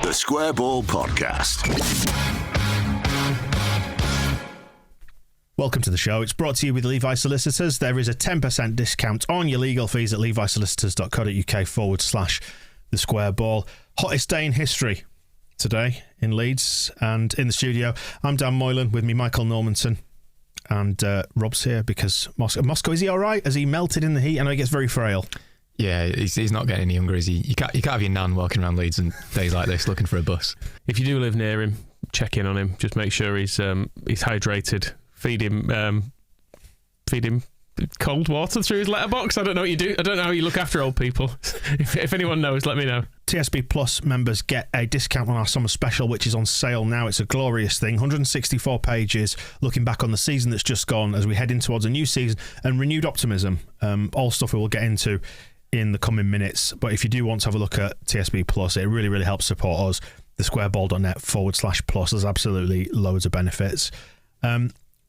The Square Ball Podcast. Welcome to the show. It's brought to you with Levi Solicitors. There is a 10% discount on your legal fees at levisolicitors.co.uk/the Square Ball. Hottest day in history today in Leeds, and in the studio, I'm Dan Moylan with me, Michael Normanton, and Rob's here because Moscow, is he all right? Has he melted in the heat? I know he gets very frail. Yeah, he's not getting any younger, is he? You can't have your nan walking around Leeds on days like this looking for a bus. If you do live near him, check in on him. Just make sure he's hydrated. Feed him cold water through his letterbox. I don't know what you do. I don't know how you look after old people. If anyone knows, let me know. TSB Plus members get a discount on our summer special, which is on sale now. It's a glorious thing. 164 pages looking back on the season that's just gone as we head in towards a new season and renewed optimism. All stuff we will get into in the coming minutes. But if you do want to have a look at TSB Plus, it really, really helps support us. thesquareball.net/plus. There's absolutely loads of benefits.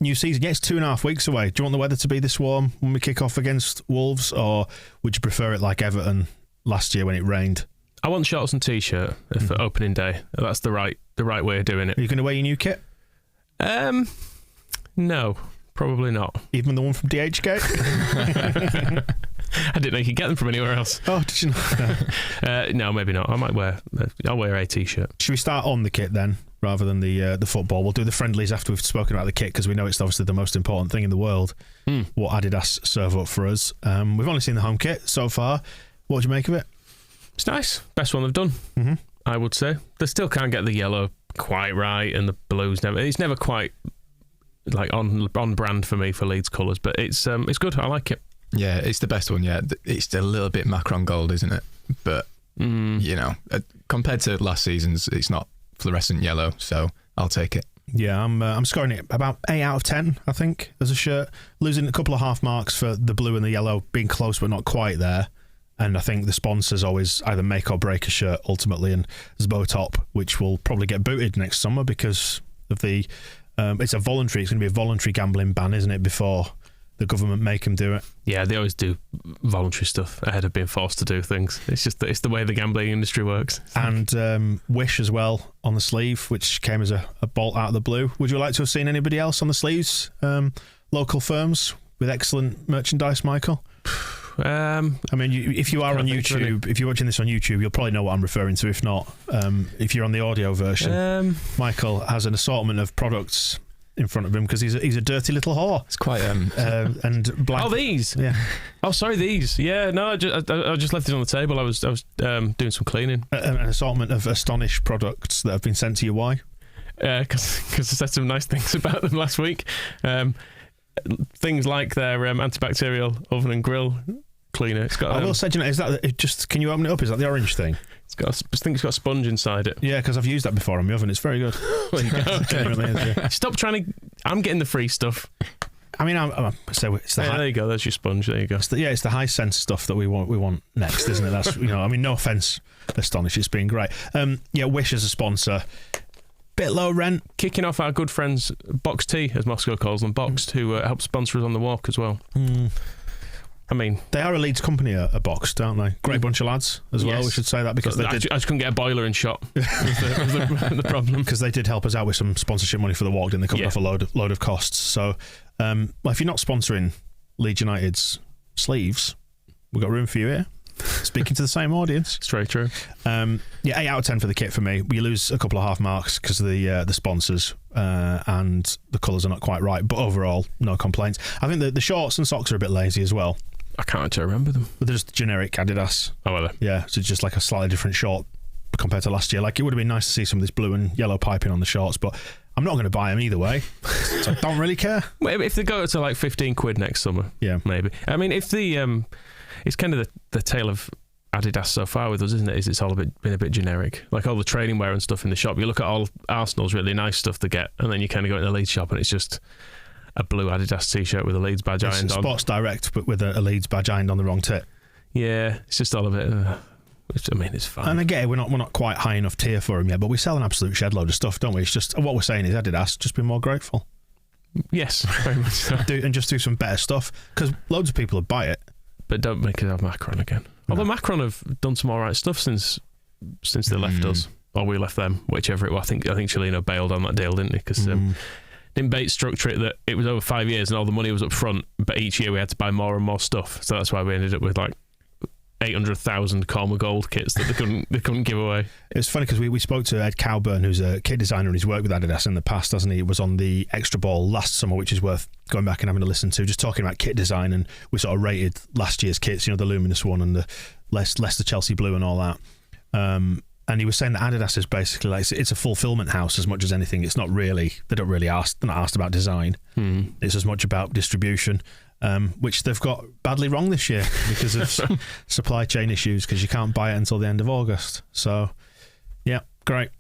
New season, yeah, it's 2.5 weeks away. Do you want the weather to be this warm when we kick off against Wolves, or would you prefer it like Everton last year when it rained? I want shorts and t-shirt for opening day. That's the right way of doing it. Are you going to wear your new kit? No, probably not. Even the one from DHgate? I didn't know you could get them from anywhere else. Oh, did you not? No, maybe not. I'll wear a t-shirt. Should we start on the kit then, rather than the football? We'll do the friendlies after we've spoken about the kit, because we know it's obviously the most important thing in the world. What Adidas serve up for us. We've only seen the home kit so far. What do you make of it? It's nice. Best one they've done, I would say. They still can't get the yellow quite right, and the blues never. It's never quite like on brand for me for Leeds colours, but it's good. I like it. Yeah, it's the best one yet. It's a little bit Macron gold, isn't it? But you know, compared to last season's, it's not fluorescent yellow, so I'll take it. Yeah, I'm scoring it about 8 out of 10, I think, as a shirt. Losing a couple of half marks for the blue and the yellow, being close but not quite there. And I think the sponsors always either make or break a shirt ultimately. And Zbo Top, which will probably get booted next summer because of the it's going to be a voluntary gambling ban, isn't it, before the government make them do it? Yeah, they always do voluntary stuff ahead of being forced to do things. It's just it's the way the gambling industry works. And Wish as well on the sleeve, which came as a bolt out of the blue. Would you like to have seen anybody else on the sleeves? Local firms with excellent merchandise, Michael? I mean, if you are on YouTube, if you're watching this on YouTube, you'll probably know what I'm referring to. If not, if you're on the audio version, Michael has an assortment of products in front of him because he's a dirty little whore. It's quite and black. Oh, these. Yeah. Oh, sorry, these. Yeah, no, I just left it on the table. I was doing some cleaning. An assortment of Astonish products that have been sent to you. Why? Because I said some nice things about them last week. Things like their antibacterial oven and grill cleaner. It's got. I will say, you know, is that it? Just can you open it up? Is that the orange thing? I think it's got a sponge inside it. Yeah, because I've used that before on my oven. It's very good. There you go. Genuinely is, yeah. Stop trying to. I'm getting the free stuff. I mean, so it's the there you go. There's your sponge. There you go. It's the high sense stuff that we want next, isn't it? That's, you know, I mean, no offense, Astonish, it's been great. Yeah, Wish as a sponsor. Bit low rent. Kicking off our good friends Box Tea, as Moscow calls them, Boxed, who help sponsor us on the walk as well. I mean, they are a Leeds company, a Boxed, aren't they? Great bunch of lads as well. We should say that because I just couldn't get a boiler in shot. was the problem, because they did help us out with some sponsorship money for the walk, didn't they? Covered off a load of costs. So, well, if you're not sponsoring Leeds United's sleeves, we've got room for you here. Speaking to the same audience. It's very true. Yeah, 8 out of 10 for the kit for me. We lose a couple of half marks because of the sponsors and the colours are not quite right, but overall, no complaints. I think the shorts and socks are a bit lazy as well. I can't actually remember them. But they're just generic Adidas. Oh, are they? Yeah, so just like a slightly different short compared to last year. Like, it would have been nice to see some of this blue and yellow piping on the shorts, but I'm not going to buy them either way. So I don't really care. Well, if they go to like 15 quid next summer, yeah, maybe. I mean, if the it's kind of the tale of Adidas so far with us, isn't it? Is it's all been a bit generic, like all the training wear and stuff in the shop. You look at all Arsenal's really nice stuff to get, and then you kind of go in the Leeds shop and it's just a blue Adidas t-shirt with a Leeds badge ironed on. Sports Direct, but with a Leeds badge ironed on the wrong tit. Yeah, it's just all a bit. I mean, it's fine. And again, we're not quite high enough tier for him yet, but we sell an absolute shed load of stuff, don't we? It's just what we're saying is Adidas, just be more grateful. Yes, very much so. And just do some better stuff, because loads of people would buy it. But don't make it have Macron again. No. Although Macron have done some all right stuff since they left us. or we left them, whichever it was. I think Cellino bailed on that deal, didn't he? Because didn't Bates structure it that it was over 5 years and all the money was up front, but each year we had to buy more and more stuff. So that's why we ended up with like 800,000 Corma Gold kits that they couldn't give away. It was funny because we spoke to Ed Cowburn, who's a kit designer and he's worked with Adidas in the past, hasn't he? He was on the Extra Ball last summer, which is worth going back and having a listen to, just talking about kit design, and we sort of rated last year's kits, the luminous one and the Leicester Chelsea blue and all that. And he was saying that Adidas is basically like, it's a fulfillment house as much as anything. It's not really, they're not asked about design. It's as much about distribution, which they've got badly wrong this year because of supply chain issues, because you can't buy it until the end of August. So, yeah, great.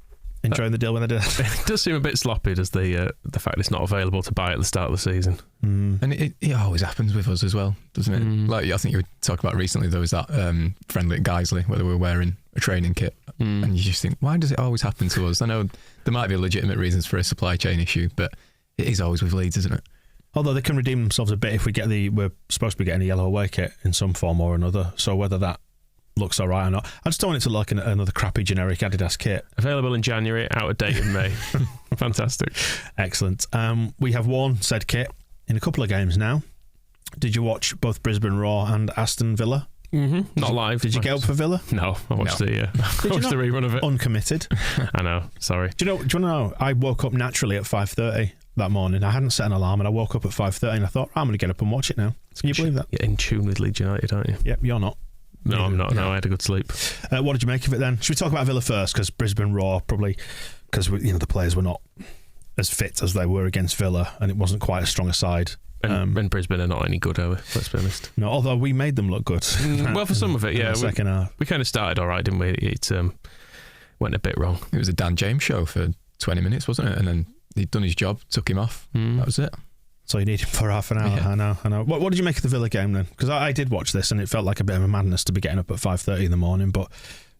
Enjoying the deal with Adidas. It does seem a bit sloppy, does the fact it's not available to buy at the start of the season. And it always happens with us as well, doesn't it? Like I think you were talking about recently, there was that friendly at Guiseley where they were wearing a training kit, and you just think, why does it always happen to us? I know there might be legitimate reasons for a supply chain issue, but it is always with Leeds, isn't it? Although they can redeem themselves a bit if we're supposed to be getting a yellow away kit in some form or another. So whether that looks all right or not, I just don't want it to look like another crappy generic Adidas kit. Available in January, out of date in May. Fantastic. Excellent. We have worn said kit in a couple of games now. Did you watch both Brisbane Roar and Aston Villa? Not live. Did you get up for Villa? No, I watched the rerun of it. Uncommitted. I know. Sorry. Do you want to know? I woke up naturally at 5:30 that morning. I hadn't set an alarm, and I woke up at 5:30, and I thought, I'm going to get up and watch it now. Can you believe that? You're in tune with Leeds United, aren't you? Yep, you're not. No, I'm not. No, I had a good sleep. What did you make of it then? Should we talk about Villa first? Because Brisbane Roar, probably because the players were not as fit as they were against Villa, and it wasn't quite as strong a side. And Brisbane are not any good, are we? Let's be honest. No, although we made them look good. Well, for some of it, yeah. Second half. We kind of started all right, didn't we? It went a bit wrong. It was a Dan James show for 20 minutes, wasn't it? And then he'd done his job, took him off. That was it. So you need him for half an hour. Yeah. I know. What did you make of the Villa game then? Because I did watch this, and it felt like a bit of a madness to be getting up at 5:30 in the morning, but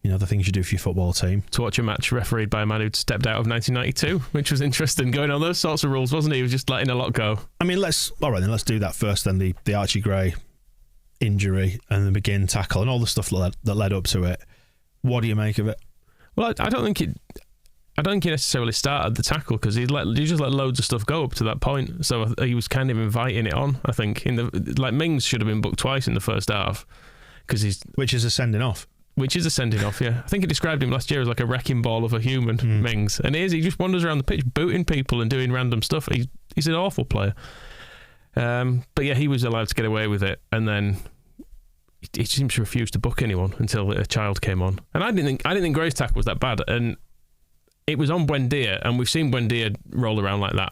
the things you do for your football team. To watch a match refereed by a man who'd stepped out of 1992, which was interesting, going on those sorts of rules, wasn't he? He was just letting a lot go. I mean, let's do that first then. The Archie Gray injury and the Mcginn tackle and all the stuff that led up to it. What do you make of it? Well, I don't think he necessarily started the tackle, because he just let loads of stuff go up to that point. So he was kind of inviting it on, I think. Mings should have been booked twice in the first half, which is a sending off. Which is a sending off, yeah. I think he described him last year as like a wrecking ball of a human, Mings. And he just wanders around the pitch booting people and doing random stuff. He's an awful player. But yeah, he was allowed to get away with it. And then he seems to refuse to book anyone until a child came on. And I didn't think Gray's tackle was that bad. And it was on Buendia, and we've seen Buendia roll around like that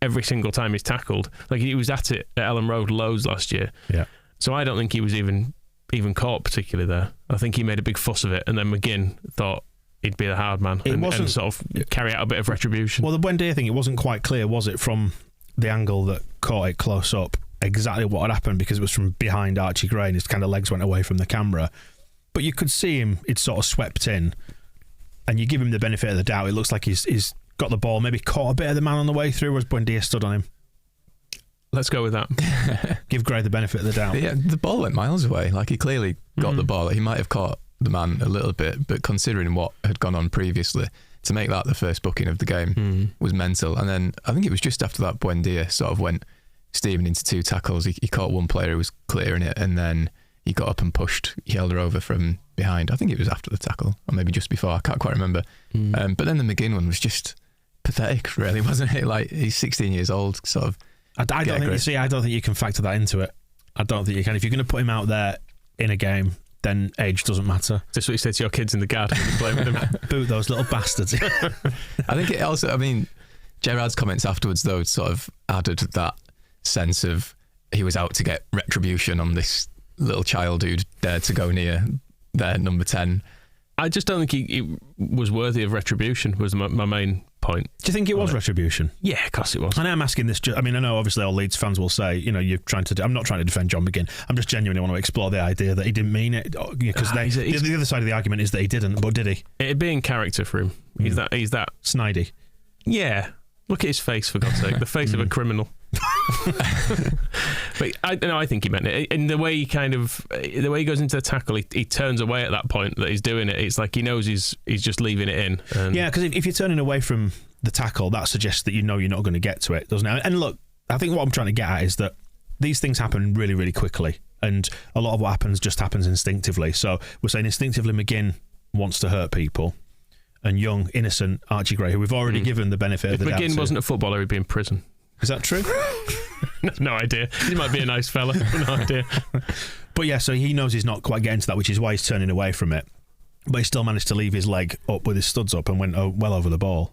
every single time he's tackled. Like, he was at it at Ellen Road loads last year. Yeah. So I don't think he was even caught particularly there. I think he made a big fuss of it, and then Mcginn thought he'd be the hard man and sort of carry out a bit of retribution. Well, the Buendia thing, it wasn't quite clear, was it, from the angle that caught it close up, exactly what had happened, because it was from behind Archie Gray and his kind of legs went away from the camera. But you could see him, it's sort of swept in, and you give him the benefit of the doubt. It looks like he's got the ball, maybe caught a bit of the man on the way through as Buendia stood on him. Let's go with that. Give Gray the benefit of the doubt. Yeah, the ball went miles away. Like, he clearly got the ball. He might have caught the man a little bit, but considering what had gone on previously, to make that the first booking of the game was mental. And then I think it was just after that Buendia sort of went steaming into two tackles. He caught one player who was clearing it, and then he got up and pushed Yelder over from behind. I think it was after the tackle, or maybe just before. I can't quite remember. But then the Mcginn one was just pathetic, really, wasn't it? Like, he's 16 years old, sort of. I don't think you can factor that into it. I don't think you can. If you're going to put him out there in a game, then age doesn't matter. Just what you say to your kids in the garden when you play with them. Boot those little bastards. I think it also, I mean, Gerrard's comments afterwards, though, sort of added that sense of he was out to get retribution on this little child who'd dared to go near their number 10. I just don't think he was worthy of retribution, was my main point. Do you think it was retribution? Yeah, of course it was. And I'm asking this, I mean, I know obviously all Leeds fans will say, you're trying to, I'm not trying to defend John Mcginn. I'm just genuinely want to explore the idea that he didn't mean it. Because the other side of the argument is that he didn't, but did he? It'd be in character for him. He's that snidey. Yeah. Look at his face, for God's sake. The face of a criminal. But I think he meant it. In the way he goes into the tackle, he turns away at that point that he's doing it. It's like he knows he's just leaving it in. Yeah, because if you're turning away from the tackle, that suggests that you know you're not going to get to it, doesn't it? And look, I think what I'm trying to get at is that these things happen really, really quickly, and a lot of what happens just happens instinctively. So we're saying instinctively Mcginn wants to hurt people, and young, innocent Archie Gray, who we've already given the benefit of the doubt to. If Mcginn wasn't a footballer, he'd be in prison. Is that true? No idea. He might be a nice fella. No idea. But yeah, so he knows he's not quite getting to that, which is why he's turning away from it. But he still managed to leave his leg up with his studs up and went well over the ball.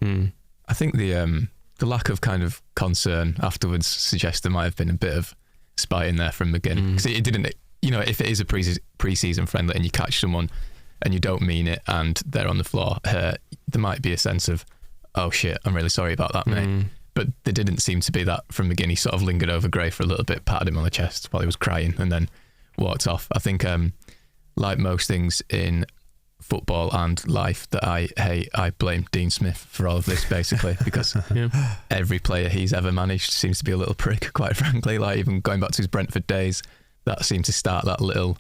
I think the lack of kind of concern afterwards suggests there might have been a bit of spite in there from Mcginn. Because it didn't, if it is a pre-season friendly and you catch someone and you don't mean it and they're on the floor hurt, there might be a sense of, oh shit, I'm really sorry about that, mate. But there didn't seem to be that from Mcginn. He sort of lingered over Gray for a little bit, patted him on the chest while he was crying, and then walked off. I think, like most things in football and life that I hate, I blame Dean Smith for all of this, basically, because every player he's ever managed seems to be a little prick, quite frankly. Like, even going back to his Brentford days, that seemed to start that little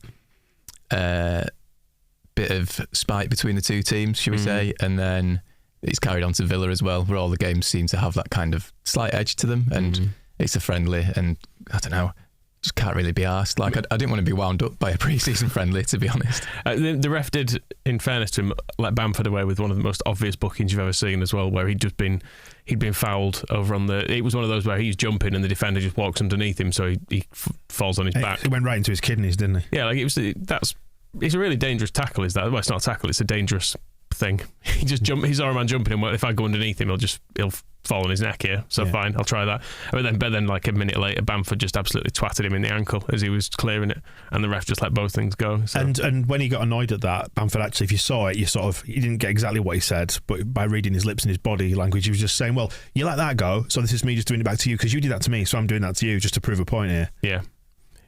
bit of spite between the two teams, should we say, and then it's carried on to Villa as well, where all the games seem to have that kind of slight edge to them, and it's a friendly, and I don't know, just can't really be arsed. Like, I didn't want to be wound up by a pre-season friendly, to be honest. The ref did, in fairness to him, let Bamford away with one of the most obvious bookings you've ever seen as well, where he'd been fouled over on the. It was one of those where he's jumping and the defender just walks underneath him, so he falls on his back. It went right into his kidneys, didn't he? Yeah, like it's a really dangerous tackle. Is that? Well, it's not a tackle; it's a dangerous thing. He just he's our man jumping him. Well, if I go underneath him, he'll fall on his neck here. So fine, I'll try that. But then like a minute later, Bamford just absolutely twatted him in the ankle as he was clearing it, and the ref just let both things go. So. And when he got annoyed at that, Bamford actually, if you saw it, he didn't get exactly what he said, but by reading his lips and his body language, he was just saying, "Well, you let that go, so this is me just doing it back to you because you did that to me, so I'm doing that to you just to prove a point here." Yeah.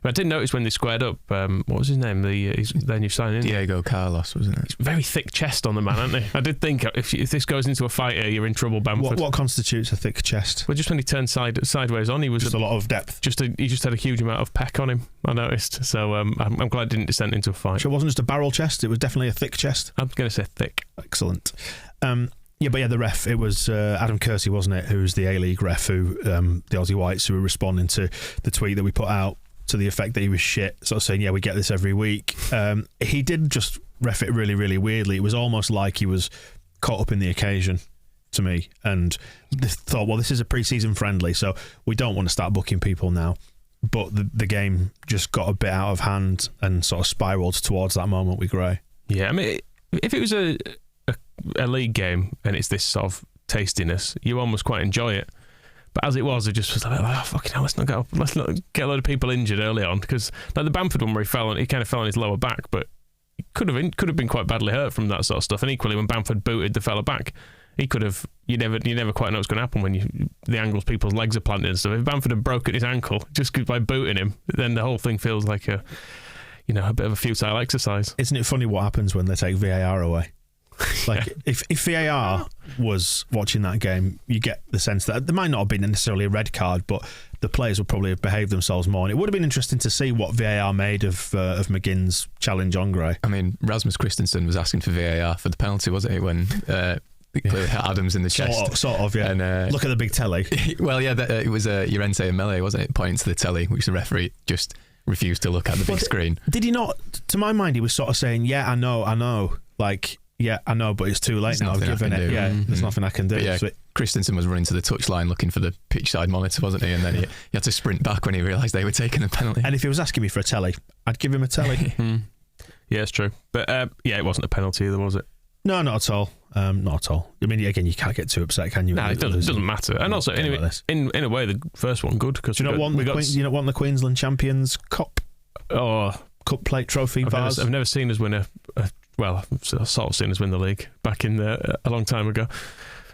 But I did notice when they squared up, what was his name? Their new signing, Diego Carlos, wasn't it? He's very thick chest on the man, aren't he? I did think if this goes into a fight here, you're in trouble, Bamford. What constitutes a thick chest? Well, just when he turned sideways on, he was just a lot of depth. He just had a huge amount of peck on him, I noticed. So I'm glad it didn't descend into a fight. So it wasn't just a barrel chest; it was definitely a thick chest. I'm going to say thick. Excellent. The ref, it was Adam Kersey, wasn't it, who's the A-League ref, who the Aussie Whites, who were responding to the tweet that we put out to the effect that he was shit, sort of saying, yeah, we get this every week. He did just ref it really, really weirdly. It was almost like he was caught up in the occasion to me, and thought, well, this is a pre-season friendly, so we don't want to start booking people now. But the game just got a bit out of hand and sort of spiralled towards that moment with Gray. Yeah, I mean, if it was a league game and it's this sort of tastiness, you almost quite enjoy it. But as it was, it just was like, oh, fucking hell, let's not get a load of people injured early on. Because like the Bamford one where he kind of fell on his lower back, but he could have been quite badly hurt from that sort of stuff. And equally, when Bamford booted the fella back, he could have. You never quite know what's going to happen when the angles people's legs are planted and stuff. If Bamford had broken his ankle just by booting him, then the whole thing feels like a bit of a futile exercise. Isn't it funny what happens when they take VAR away? Like, if VAR was watching that game, you get the sense that there might not have been necessarily a red card, but the players would probably have behaved themselves more. And it would have been interesting to see what VAR made of McGinn's challenge on Gray. I mean, Rasmus Christensen was asking for VAR for the penalty, wasn't he, when he clearly hit Adams in the chest? Sort of, yeah. And, look at the big telly. Well, yeah, it was Llorente and Mele, wasn't it, pointing to the telly, which the referee just refused to look at the big screen. Did he not? To my mind, he was sort of saying, yeah, I know. Like, yeah, I know, but it's too late now. I've given it. Yeah, there's nothing I can do. But yeah, Christensen was running to the touchline looking for the pitch side monitor, wasn't he? And then he had to sprint back when he realised they were taking a penalty. And if he was asking me for a telly, I'd give him a telly. Yeah, it's true. But it wasn't a penalty either, was it? No, not at all. Not at all. I mean, again, you can't get too upset, can you? No, it doesn't matter. And also, anyway, like in a way, the first one good because do you not want the Queensland Champions Cup or cup plate trophy? I've never seen us win I've sort of seen us win the league back in a long time ago.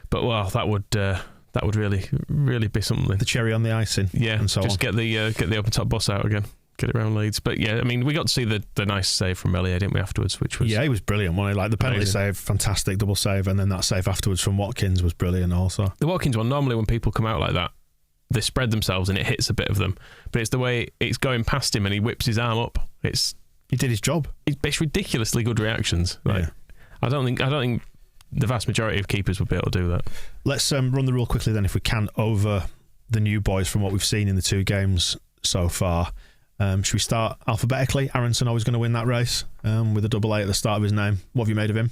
But that would really be something. The cherry on the icing. Yeah, and so just get the open top bus out again. Get it around Leeds. But yeah, I mean, we got to see the nice save from Mele, didn't we, afterwards? Which was he was brilliant. Like the penalty save, fantastic double save, and then that save afterwards from Watkins was brilliant also. The Watkins one, normally when people come out like that, they spread themselves and it hits a bit of them. But it's the way it's going past him and he whips his arm up. He did his job. It's ridiculously good reactions. Like, Yeah. I don't think the vast majority of keepers would be able to do that. Let's run the rule quickly then, if we can, over the new boys from what we've seen in the 2 games so far. Should we start alphabetically? Aronson always going to win that race with a double A at the start of his name. What have you made of him?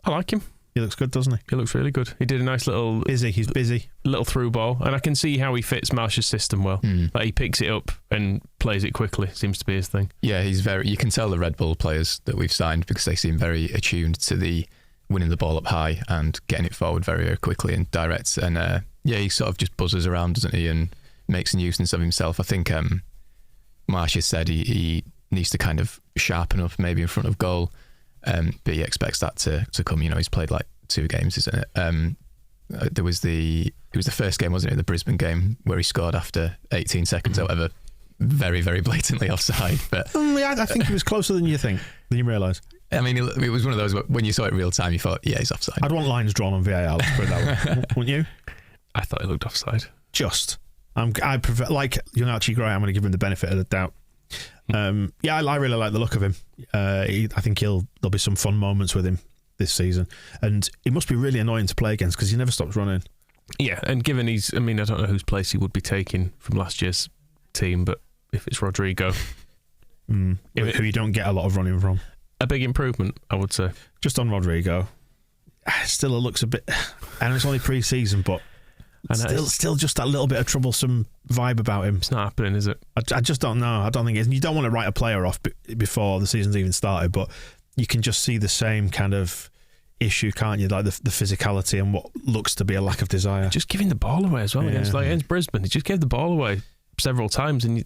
I like him. He looks good, doesn't he? He looks really good. He did a nice little... He's busy. Little through ball. And I can see how he fits Marsh's system well. Like, he picks it up and plays it quickly. Seems to be his thing. Yeah, you can tell the Red Bull players that we've signed because they seem very attuned to the winning the ball up high and getting it forward very, very quickly and direct. And he sort of just buzzes around, doesn't he, and makes a nuisance of himself. I think Marsh has said he needs to kind of sharpen up maybe in front of goal, but he expects that to come. He's played like 2 games, isn't it? It was the first game, wasn't it, the Brisbane game, where he scored after 18 seconds or whatever, very, very blatantly offside. But I think he was closer than you realise. I mean, it was one of those when you saw it real time, you thought, yeah, he's offside. I'd want lines drawn on VAR, let's put it that way. Wouldn't you? I thought he looked offside. I prefer, like young Archie Gray, I'm going to give him the benefit of the doubt. I really like the look of him. I think there'll be some fun moments with him this season, and it must be really annoying to play against because he never stops running. Yeah, and given I don't know whose place he would be taking from last year's team, but if it's Rodrigo, who you don't get a lot of running from. A big improvement, I would say. Just on Rodrigo, still it looks a bit, and it's only pre-season, but still just that little bit of troublesome vibe about him. It's not happening, is it? I just don't know. I don't think it's. You don't want to write a player off before the season's even started, but you can just see the same kind of issue, can't you? Like the physicality and what looks to be a lack of desire. Just giving the ball away as well against Brisbane. He just gave the ball away several times, and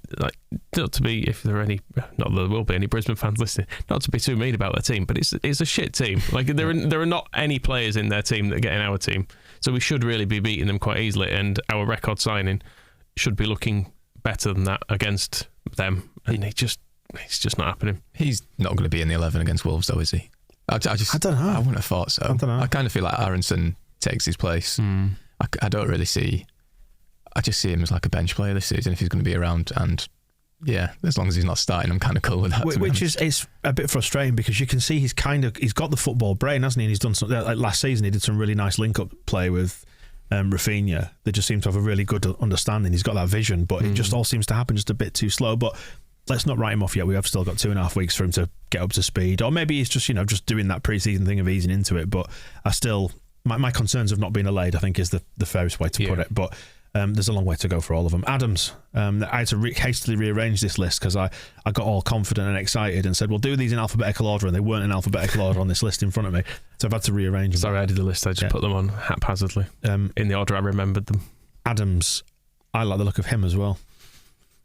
not to be, if there are any, not that there will be any Brisbane fans listening, not to be too mean about their team, but it's a shit team. Like there are not any players in their team that get in our team, so we should really be beating them quite easily, and our record signing should be looking better than that against them, and it's just not happening. He's not going to be in the 11 against Wolves, though, is he? I don't know. I wouldn't have thought so. I don't know. I kind of feel like Aronson takes his place. I don't really see. I just see him as like a bench player this season if he's going to be around, and yeah, as long as he's not starting, I'm kind of cool with that. Which is, it's a bit frustrating because you can see he's got the football brain, hasn't he? And he's done something like last season. He did some really nice link-up play with Rafinha. They just seem to have a really good understanding. He's got that vision, but it just all seems to happen just a bit too slow. But let's not write him off yet. We have still got 2.5 weeks for him to get up to speed, or maybe he's just just doing that pre-season thing of easing into it. But I still, my concerns have not been allayed, I think, is the fairest way to put it. But there's a long way to go for all of them. Adams, I had to hastily rearrange this list because I got all confident and excited and said, we'll do these in alphabetical order, and they weren't in alphabetical order on this list in front of me. So I've had to rearrange them. Sorry, I did the list. I just put them on haphazardly in the order I remembered them. Adams, I like the look of him as well.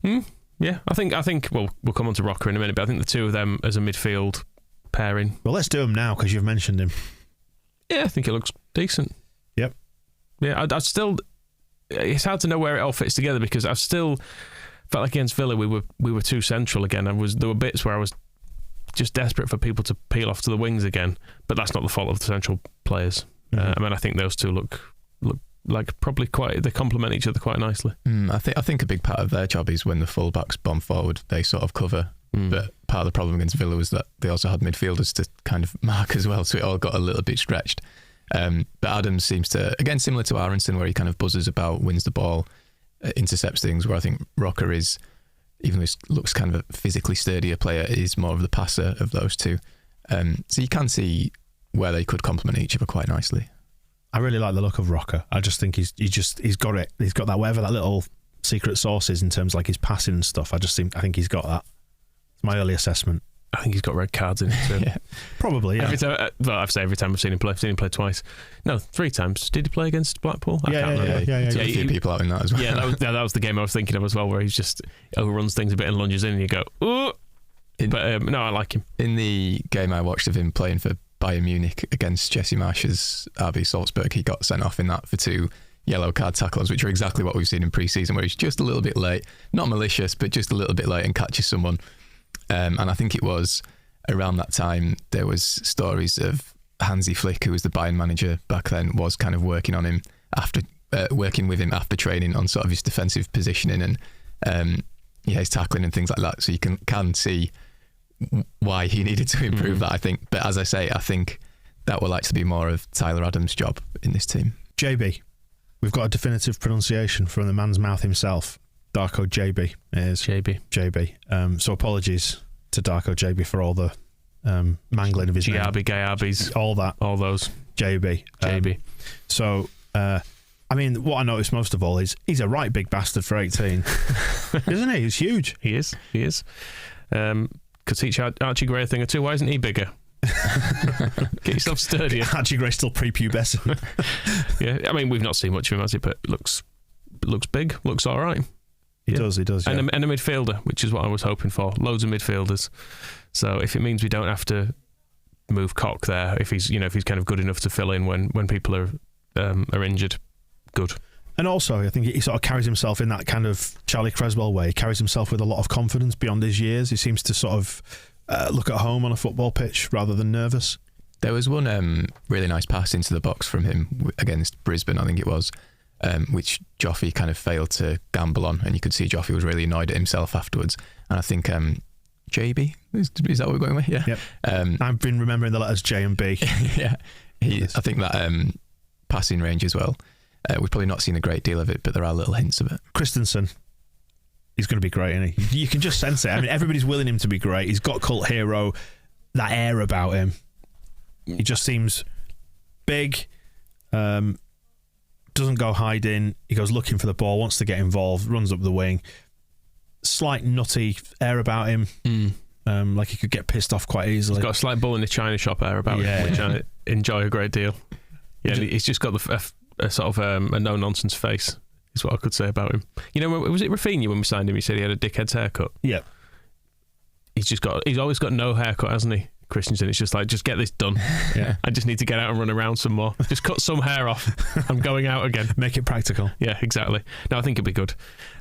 Yeah, I think we'll come on to Rocker in a minute, but I think the two of them as a midfield pairing. Well, let's do him now because you've mentioned him. Yeah, I think it looks decent. Yep. Yeah, I still... It's hard to know where it all fits together because I still felt like against Villa we were too central again. There were bits where I was just desperate for people to peel off to the wings again, but that's not the fault of the central players. I think those two look like probably they complement each other quite nicely. I think a big part of their job is when the fullbacks bomb forward, they sort of cover. But part of the problem against Villa was that they also had midfielders to kind of mark as well, so it all got a little bit stretched. But Adams seems to, again, similar to Aronson, where he kind of buzzes about, wins the ball, intercepts things, where I think Rocker is, even though he looks kind of a physically sturdier player, is more of the passer of those two. So you can see where they could complement each other quite nicely. I really like the look of Rocker. I just think he's got it. He's got that, whatever that little secret sauce is in terms of like his passing and stuff. I think he's got that. It's my early assessment. I think he's got red cards in it too. Yeah. Probably, yeah. Every time I've seen him play. I've seen him play twice. No, 3 times. Did he play against Blackpool? I can't remember. Yeah. Took a few people out in that as well. Yeah, that was the game I was thinking of as well, where he just overruns things a bit and lunges in and you go, ooh. But no, I like him. In the game I watched of him playing for Bayern Munich against Jesse Marsh's RB Salzburg, he got sent off in that for 2 yellow card tackles, which are exactly what we've seen in pre-season, where he's just a little bit late, not malicious, but just a little bit late and catches someone. And I think it was around that time there was stories of Hansi Flick, who was the Bayern manager back then, was kind of working on him after working with him after training on sort of his defensive positioning and his tackling and things like that. So you can see why he needed to improve that, I think. But as I say, I think that will actually be more of Tyler Adams' job in this team. JB. We've got a definitive pronunciation from the man's mouth himself. Darko JB is JB. So apologies to Darko JB for all the mangling of his name. Gayabis, all that, all those. JB. So I mean, what I noticed most of all is he's a right big bastard for 18, isn't he? He's huge. He is. Could teach Archie Gray a thing or two. Why isn't he bigger? Get yourself sturdier. Archie Gray's still prepubescent. Yeah, I mean, we've not seen much of him, has he? But looks big. Looks all right. He does. Yeah. And a midfielder, which is what I was hoping for. Loads of midfielders. So if it means we don't have to move Cock there, if he's kind of good enough to fill in when people are injured, good. And also, I think he sort of carries himself in that kind of Charlie Creswell way. He carries himself with a lot of confidence beyond his years. He seems to sort of look at home on a football pitch rather than nervous. There was one really nice pass into the box from him against Brisbane, I think it was, which Joffy kind of failed to gamble on, and you could see Joffy was really annoyed at himself afterwards. And I think JB, is that what we're going with? Yeah. Yep. I've been remembering the letters J and B. Yeah. I think that passing range as well. We've probably not seen a great deal of it, but there are little hints of it. Christensen, he's going to be great, isn't he? You can just sense it. I mean, everybody's willing him to be great. He's got cult hero, that air about him. He just seems big, doesn't go hiding. He goes looking for the ball, wants to get involved, runs up the wing. Slight nutty air about him, like he could get pissed off quite easily. He's got a slight bull in the china shop air about him, which I enjoy a great deal. Yeah, he's just got a sort of a no-nonsense face, is what I could say about him. You know, was it Rafinha when we signed him? He said he had a dickhead's haircut. Yeah. He's always got no haircut, hasn't he? Christensen, it's just like, just get this done. Yeah. I just need to get out and run around some more. Just cut some hair off. I'm going out again. Make it practical. Yeah, exactly. No, I think it'd be good.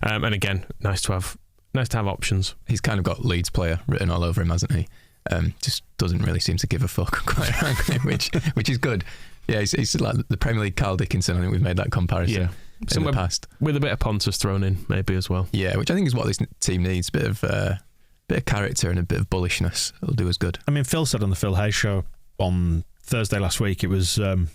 And again, nice to have options. He's kind of got Leeds player written all over him, hasn't he? Just doesn't really seem to give a fuck, quite frankly, which is good. Yeah, he's like the Premier League Carl Dickinson. I think we've made that comparison in the past. With a bit of Pontus thrown in, maybe, as well. Yeah, which I think is what this team needs. Bit of character and a bit of bullishness. It'll do us good. I mean, Phil said on the Phil Hayes show on Thursday last week, it was that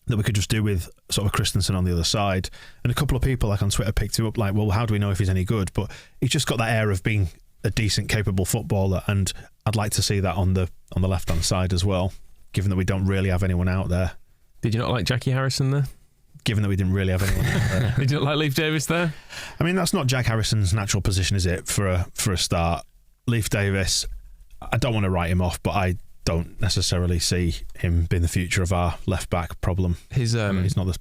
we could just do with sort of Christensen on the other side. And a couple of people like on Twitter picked him up like, well, how do we know if he's any good? But he's just got that air of being a decent, capable footballer, and I'd like to see that on the left-hand side as well, given that we don't really have anyone out there. Did you not like Jackie Harrison there? Given that we didn't really have anyone out there. Did you not like Leif Davis there? I mean, that's not Jack Harrison's natural position, is it, for a start? Leif Davis, I don't want to write him off, but I don't necessarily see him being the future of our left-back problem. He's not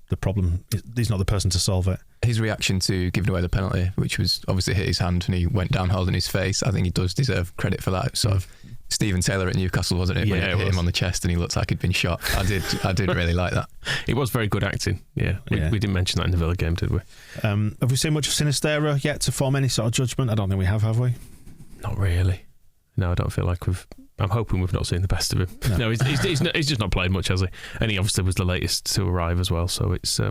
the problem. He's not the person to solve it. His reaction to giving away the penalty, which was obviously hit his hand and he went down holding his face, I think he does deserve credit for that. Sort of Stephen Taylor at Newcastle, wasn't it? Yeah, when it hit him on the chest and he looked like he'd been shot. I did really like that. It was very good acting. Yeah, we didn't mention that in the Villa game, did we? Have we seen much of Sinistera yet to form any sort of judgment? I don't think we have we? Not really. No, I don't feel like I'm hoping we've not seen the best of him. No, he's just not played much, has he? And he obviously was the latest to arrive as well, so it's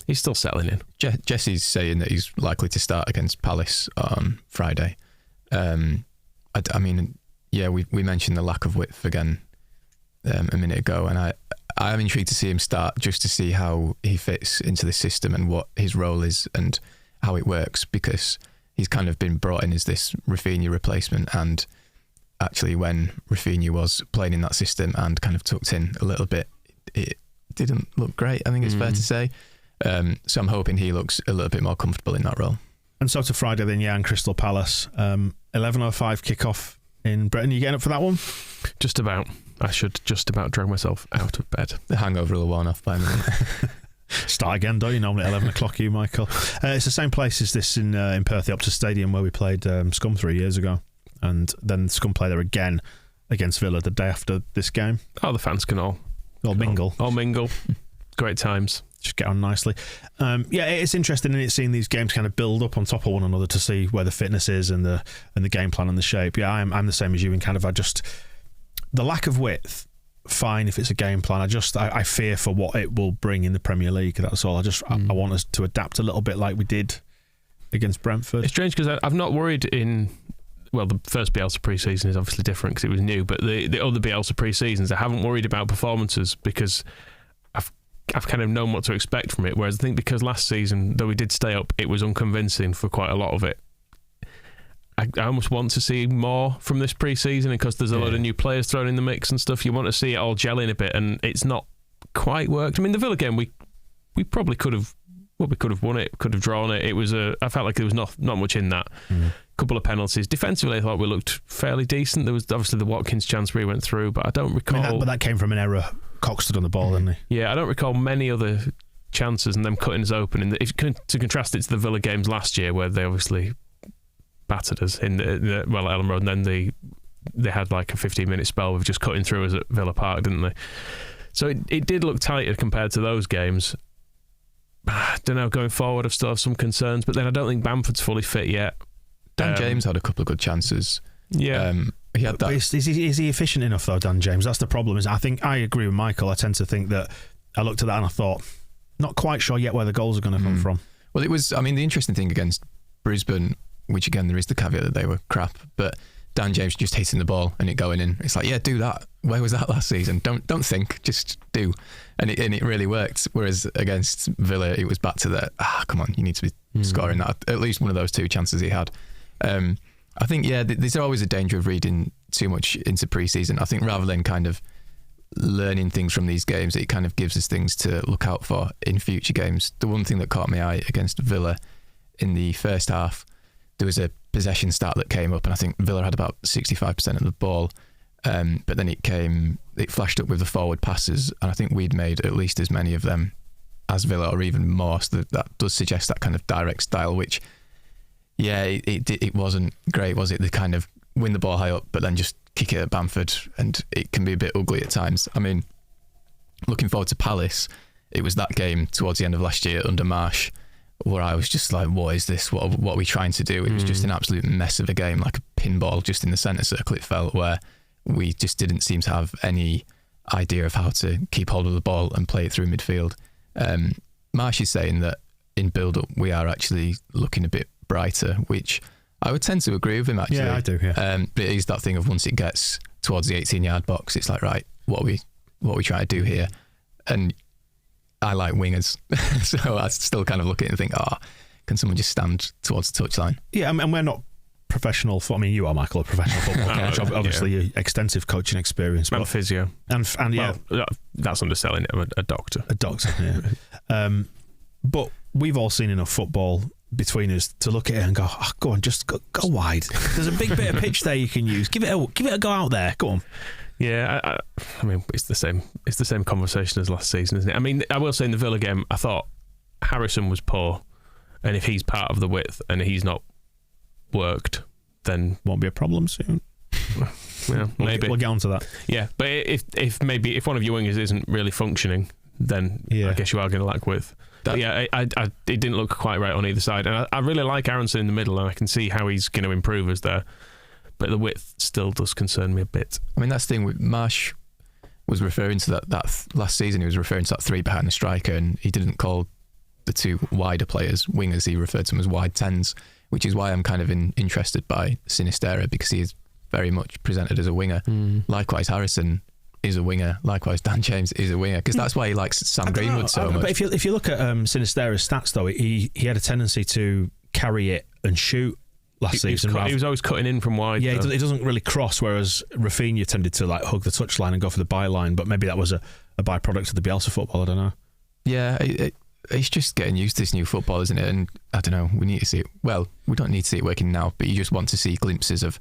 he's still settling in. Jesse's saying that he's likely to start against Palace on Friday. I mean, yeah, we mentioned the lack of width again a minute ago, and I'm intrigued to see him start just to see how he fits into the system and what his role is and how it works, because he's kind of been brought in as this Rafinha replacement, and actually when Rafinha was playing in that system and kind of tucked in a little bit, it didn't look great, I think it's fair to say. So I'm hoping he looks a little bit more comfortable in that role. And so to Friday then, and Crystal Palace, 11:05 kickoff in Britain. You getting up for that one? Just about. I should just about drag myself out of bed. The hangover will have worn off by now. Start again, don't you? Normally at 11 o'clock, you, Michael. It's the same place as this in Perth, the Optus Stadium, where we played Scum 3 years ago. And then Scum play there again against Villa the day after this game. Oh, the fans can all mingle. All mingle. Great times. Just get on nicely. It's interesting in it seeing these games kind of build up on top of one another to see where the fitness is and the game plan and the shape. Yeah, I'm the same as you in kind of the lack of width fine if it's a game plan. I fear for what it will bring in the Premier League. That's all. I want us to adapt a little bit like we did against Brentford. It's strange because I've not worried in... Well, the first Bielsa pre-season is obviously different because it was new, but the other Bielsa pre-seasons, I haven't worried about performances because I've kind of known what to expect from it. Whereas I think because last season, though we did stay up, it was unconvincing for quite a lot of it. I almost want to see more from this pre-season because there's a load of new players thrown in the mix and stuff. You want to see it all gelling a bit, and it's not quite worked. I mean, the Villa game, we probably could have won it, could have drawn it. It was I felt like there was not much in that. Couple of penalties. Defensively, I thought we looked fairly decent. There was obviously the Watkins chance where he went through, but I don't recall. But that came from an error. Cox stood on the ball, didn't he? Yeah, I don't recall many other chances and them cutting us open. To contrast it to the Villa games last year, where they obviously battered us in the Ellen Road, and then they had like a 15-minute spell of just cutting through us at Villa Park, didn't they? So it did look tighter compared to those games. I don't know, going forward I still have some concerns, but then I don't think Bamford's fully fit yet. Dan James had a couple of good chances. Yeah. He had that. But is he efficient enough though, Dan James? That's the problem. I think I agree with Michael. I tend to think that I looked at that and I thought, not quite sure yet where the goals are going to come from. Well, it was, I mean, the interesting thing against Brisbane, which again, there is the caveat that they were crap, but Dan James just hitting the ball and it going in. It's like, yeah, do that. Where was that last season? Don't think, just do. And it really worked. Whereas against Villa, it was back to the, come on, you need to be scoring that. At least one of those two chances he had. I think, there's always a danger of reading too much into pre-season. I think rather than kind of learning things from these games, it kind of gives us things to look out for in future games. The one thing that caught my eye against Villa in the first half, there was a possession stat that came up, and I think Villa had about 65% of the ball, but then it flashed up with the forward passes, and I think we'd made at least as many of them as Villa, or even more. So that does suggest that kind of direct style, which it wasn't great, was it? They kind of win the ball high up, but then just kick it at Bamford, and it can be a bit ugly at times. I mean, looking forward to Palace, it was that game towards the end of last year under Marsh where I was just like, what is this? What are we trying to do? It was just an absolute mess of a game, like a pinball just in the centre circle, it felt, where we just didn't seem to have any idea of how to keep hold of the ball and play it through midfield. Marsh is saying that in build-up we are actually looking a bit brighter, which I would tend to agree with him, actually. Yeah, I do, yeah. But it is that thing of once it gets towards the 18-yard box, it's like, right, what are we trying to do here? And I like wingers, so I still kind of look at it and think, can someone just stand towards the touchline? Yeah, and we're not professional. You are, Michael, a professional football coach. Obviously, you extensive coaching experience. And physio. And yeah. Well, that's underselling it. I'm a doctor. A doctor, yeah. But we've all seen enough football between us to look at it and go, go on, just go wide. There's a big bit of pitch there you can use. Give it a go out there. Go on. Yeah, I mean, it's the same conversation as last season, isn't it? I mean, I will say in the Villa game, I thought Harrison was poor, and if he's part of the width and he's not worked, then won't be a problem soon. Yeah, maybe we'll get on to that. Yeah, but if one of your wingers isn't really functioning, then I guess you are going to lack width. It didn't look quite right on either side, and I really like Aronson in the middle, and I can see how he's going to improve us there. But the width still does concern me a bit. I mean, that's the thing with Marsh was referring to that last season. He was referring to that three behind the striker, and he didn't call the two wider players wingers. He referred to them as wide tens, which is why I'm kind of interested by Sinisterra, because he is very much presented as a winger. Likewise, Harrison is a winger. Likewise, Dan James is a winger, because that's why he likes Sam Greenwood so much. But if you look at Sinisterra's stats, though, he had a tendency to carry it and shoot last season. He was always cutting in from wide. Yeah, he doesn't really cross, whereas Rafinha tended to like hug the touchline and go for the byline, but maybe that was a byproduct of the Bielsa football, I don't know. Yeah, it's just getting used to this new football, isn't it? And I don't know, we need to see it. Well, we don't need to see it working now, but you just want to see glimpses of,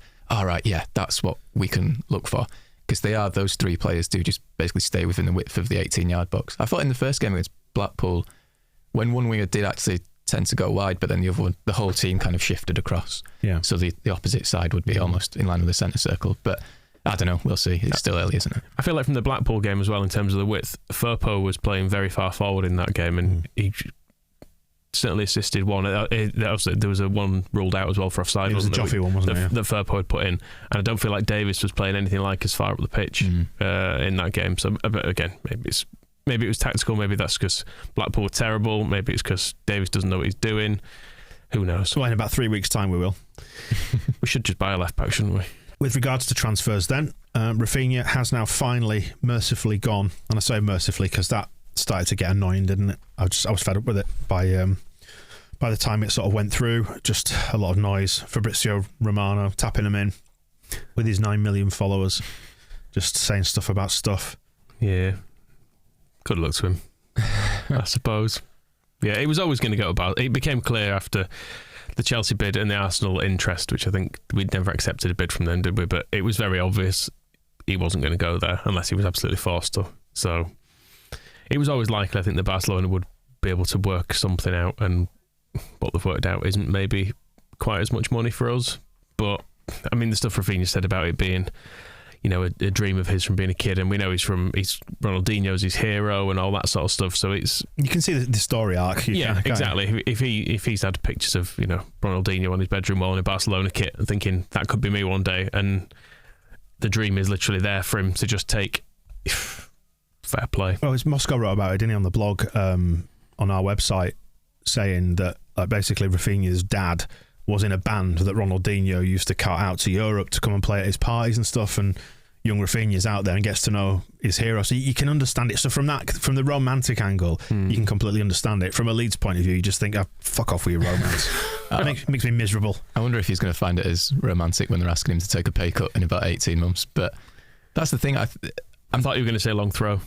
that's what we can look for. Because those three players do just basically stay within the width of the 18-yard box. I thought in the first game against Blackpool, when one winger did actually tend to go wide, but then the other one, the whole team kind of shifted across. Yeah. So the opposite side would be almost in line with the centre circle. But I don't know, we'll see. It's still early, isn't it? I feel like from the Blackpool game as well, in terms of the width, Firpo was playing very far forward in that game, and he certainly assisted one. There was a one ruled out as well for offside. It was a Joffrey one, wasn't it? That Firpo had put in. And I don't feel like Davis was playing anything like as far up the pitch in that game. So, but again, maybe it was tactical. Maybe that's because Blackpool were terrible. Maybe it's because Davis doesn't know what he's doing. Who knows? Well, in about 3 weeks' time, we will. We should just buy a left back, shouldn't we? With regards to transfers then, Rafinha has now finally mercifully gone. And I say mercifully because that started to get annoying, didn't it? I was fed up with it by the time it sort of went through. Just a lot of noise. Fabrizio Romano tapping him in with his 9 million followers, just saying stuff about stuff. Yeah. Good luck to him, I suppose. Yeah, it was always going to go about. It became clear after the Chelsea bid and the Arsenal interest, which I think we'd never accepted a bid from them, did we? But it was very obvious he wasn't going to go there unless he was absolutely forced to. So it was always likely, I think, that Barcelona would be able to work something out, and what they've worked out isn't maybe quite as much money for us. But I mean, the stuff Rafinha said about it being, you know, a dream of his from being a kid, and we know he's Ronaldinho's his hero and all that sort of stuff. So it's, you can see the story arc. Exactly. If he's had pictures of, you know, Ronaldinho on his bedroom wall in a Barcelona kit and thinking that could be me one day, and the dream is literally there for him to just take. Fair play. Well, Moscow wrote about it, didn't he, on the blog on our website, saying that basically Rafinha's dad was in a band that Ronaldinho used to cart out to Europe to come and play at his parties and stuff, and young Rafinha's out there and gets to know his hero. So you can understand it. So from the romantic angle, you can completely understand it. From a Leeds point of view, you just think, fuck off with your romance. It makes me miserable. I wonder if he's going to find it as romantic when they're asking him to take a pay cut in about 18 months. But that's the thing. I thought you were going to say long throw.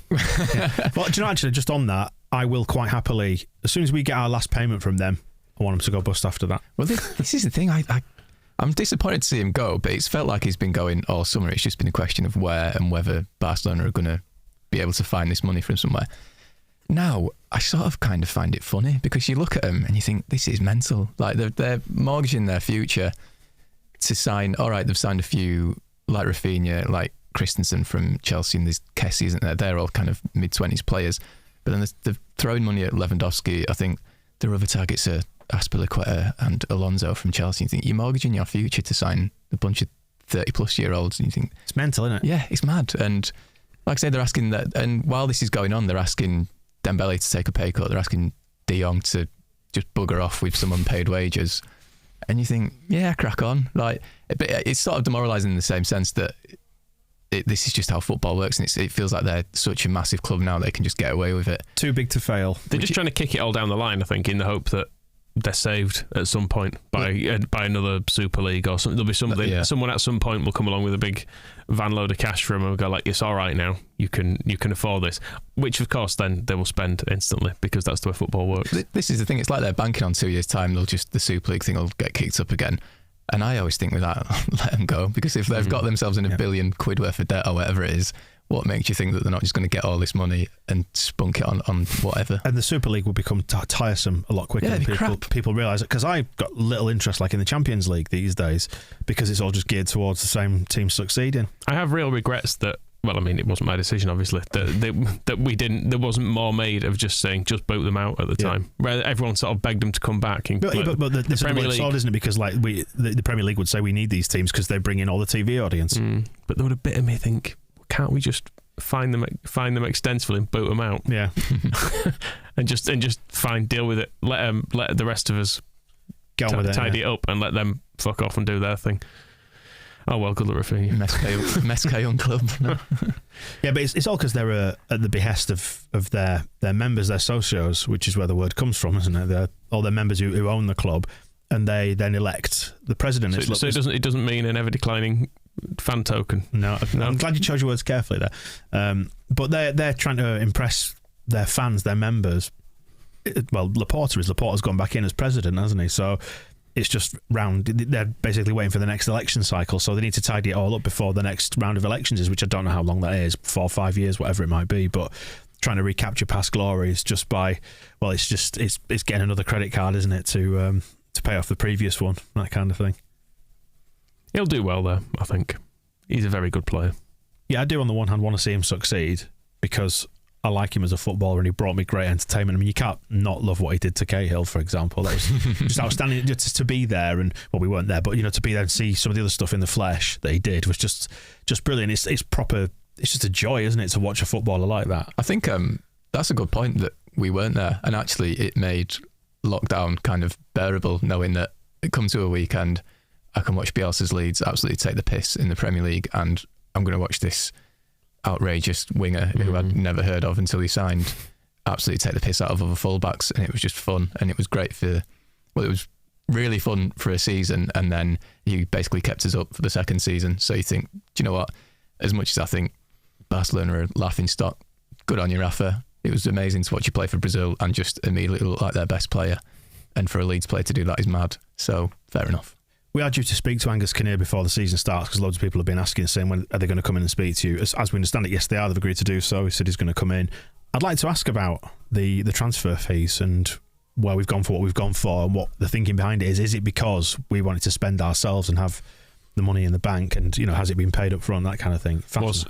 Yeah. Well, do you know, actually, just on that, I will quite happily, as soon as we get our last payment from them, I want him to go bust after that. Well, this is the thing. I'm disappointed to see him go, but it's felt like he's been going all summer. It's just been a question of where and whether Barcelona are going to be able to find this money from somewhere. Now, I sort of kind of find it funny because you look at them and you think, this is mental. Like, they're mortgaging their future to sign. All right, they've signed a few, like Rafinha, like Christensen from Chelsea, and there's Kessie, isn't there? They're all kind of mid-20s players. But then they're throwing money at Lewandowski. I think their other targets are Azpilicueta and Alonso from Chelsea. You think you're mortgaging your future to sign a bunch of 30-plus-year-olds, and you think... It's mental, isn't it? Yeah, it's mad. And like I say, they're asking that... And while this is going on, they're asking Dembele to take a pay cut. They're asking De Jong to just bugger off with some unpaid wages. And you think, yeah, crack on. Like, but it's sort of demoralising in the same sense that this is just how football works, and it feels like they're such a massive club now they can just get away with it. Too big to fail. They're just trying to kick it all down the line, I think, in the hope that they're saved at some point by another Super League or something. There'll be something. Yeah. Someone at some point will come along with a big van load of cash for them and go like, "It's all right now. You can afford this." Which, of course, then they will spend instantly because that's the way football works. This is the thing. It's like they're banking on 2 years' time. The Super League thing will get kicked up again. And I always think with that, let them go, because if they've got themselves in £1 billion worth of debt or whatever it is, what makes you think that they're not just going to get all this money and spunk it on whatever? And the Super League will become tiresome a lot quicker than people realise it. Because I've got little interest, like in the Champions League these days, because it's all just geared towards the same team succeeding. I have real regrets that. Well, I mean, it wasn't my decision, obviously. That we didn't. There wasn't more made of just saying just boot them out at the time. Where everyone sort of begged them to come back. But the Premier League, solid, isn't it? Because like the Premier League would say we need these teams because they bring in all the TV audience. But there would a bit of me think, can't we just find them extensively and boot them out? Yeah, and just deal with it. Let the rest of us tidy it up and let them fuck off and do their thing. Oh well, good luck, Rafinha. Mesca young club. No. Yeah, but it's all because they're at the behest of their members, their socios, which is where the word comes from, isn't it? They're all their members who own the club, and they then elect the president. So it doesn't mean an ever declining fan token. No, I'm glad you chose your words carefully there. But they're trying to impress their fans, their members. Well, Laporta's gone back in as president, hasn't he? So. It's just they're basically waiting for the next election cycle, so they need to tidy it all up before the next round of elections is, which I don't know how long that is, 4 or 5 years, whatever it might be, but trying to recapture past glories just by, well, it's getting another credit card, isn't it, to pay off the previous one, that kind of thing. He'll do well there, I think. He's a very good player. Yeah, I do on the one hand want to see him succeed, because I like him as a footballer, and he brought me great entertainment. I mean, you can't not love what he did to Cahill, for example. That was just outstanding. Just to be there, and well, we weren't there, but to be there and see some of the other stuff in the flesh that he did was just brilliant. It's proper. It's just a joy, isn't it, to watch a footballer like that? I think that's a good point, that we weren't there, and actually it made lockdown kind of bearable, knowing that it comes to a weekend, I can watch Bielsa's Leeds absolutely take the piss in the Premier League, and I'm going to watch this outrageous winger who I'd never heard of until he signed absolutely take the piss out of other fullbacks, and it was just fun, and it was great it was really fun for a season, and then he basically kept us up for the second season. So you think, do you know what, as much as I think Barcelona are a laughing stock, good on you, Rafa. It was amazing to watch you play for Brazil and just immediately look like their best player, and for a Leeds player to do that is mad, so fair enough. We are due to speak to Angus Kinnear before the season starts, because loads of people have been asking, saying when are they going to come in and speak to you. As we understand it, yes, they are. They've agreed to do so. He said he's going to come in. I'd like to ask about the transfer fees and where we've gone for what we've gone for, and what the thinking behind it is. Is it because we wanted to spend ourselves and have the money in the bank, and has it been paid up front, that kind of thing?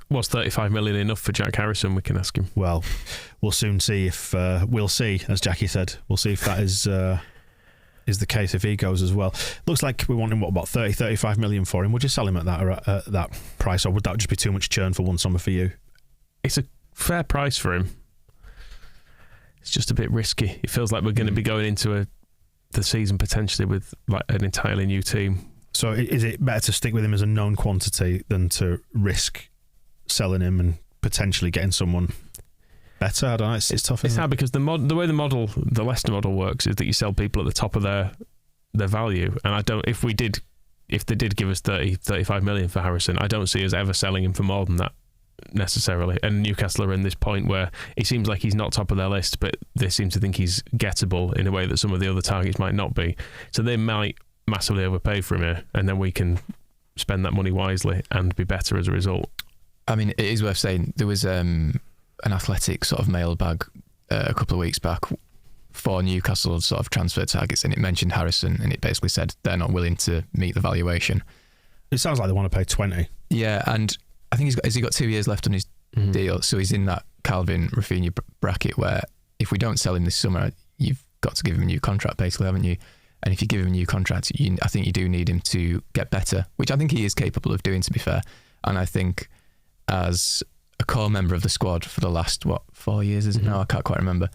Was 35 million enough for Jack Harrison? We can ask him. Well, we'll soon see if we'll see, as Jackie said. We'll see if that is the case, if he goes as well. Looks like we want him, about 35 million for him. Would you sell him at that price, or would that just be too much churn for one summer for you? It's a fair price for him. It's just a bit risky. It feels like we're going to be going into the season potentially with like an entirely new team. So is it better to stick with him as a known quantity than to risk selling him and potentially getting someone better? I don't know. It's tough. It's hard because the way the Leicester model works is that you sell people at the top of their value, and I don't. If they did give us 35 million for Harrison, I don't see us ever selling him for more than that necessarily. And Newcastle are in this point where he seems like he's not top of their list, but they seem to think he's gettable in a way that some of the other targets might not be. So they might massively overpay for him here, and then we can spend that money wisely and be better as a result. I mean, it is worth saying there was an Athletic sort of mailbag a couple of weeks back for Newcastle sort of transfer targets, and it mentioned Harrison, and it basically said they're not willing to meet the valuation. It sounds like they want to pay 20. Yeah, and I think has he got 2 years left on his deal, so he's in that Calvin Rafinha bracket where if we don't sell him this summer, you've got to give him a new contract, basically, haven't you? And if you give him a new contract, I think you do need him to get better, which I think he is capable of doing, to be fair. And I think as a core member of the squad for the last, 4 years, is it now? I can't quite remember.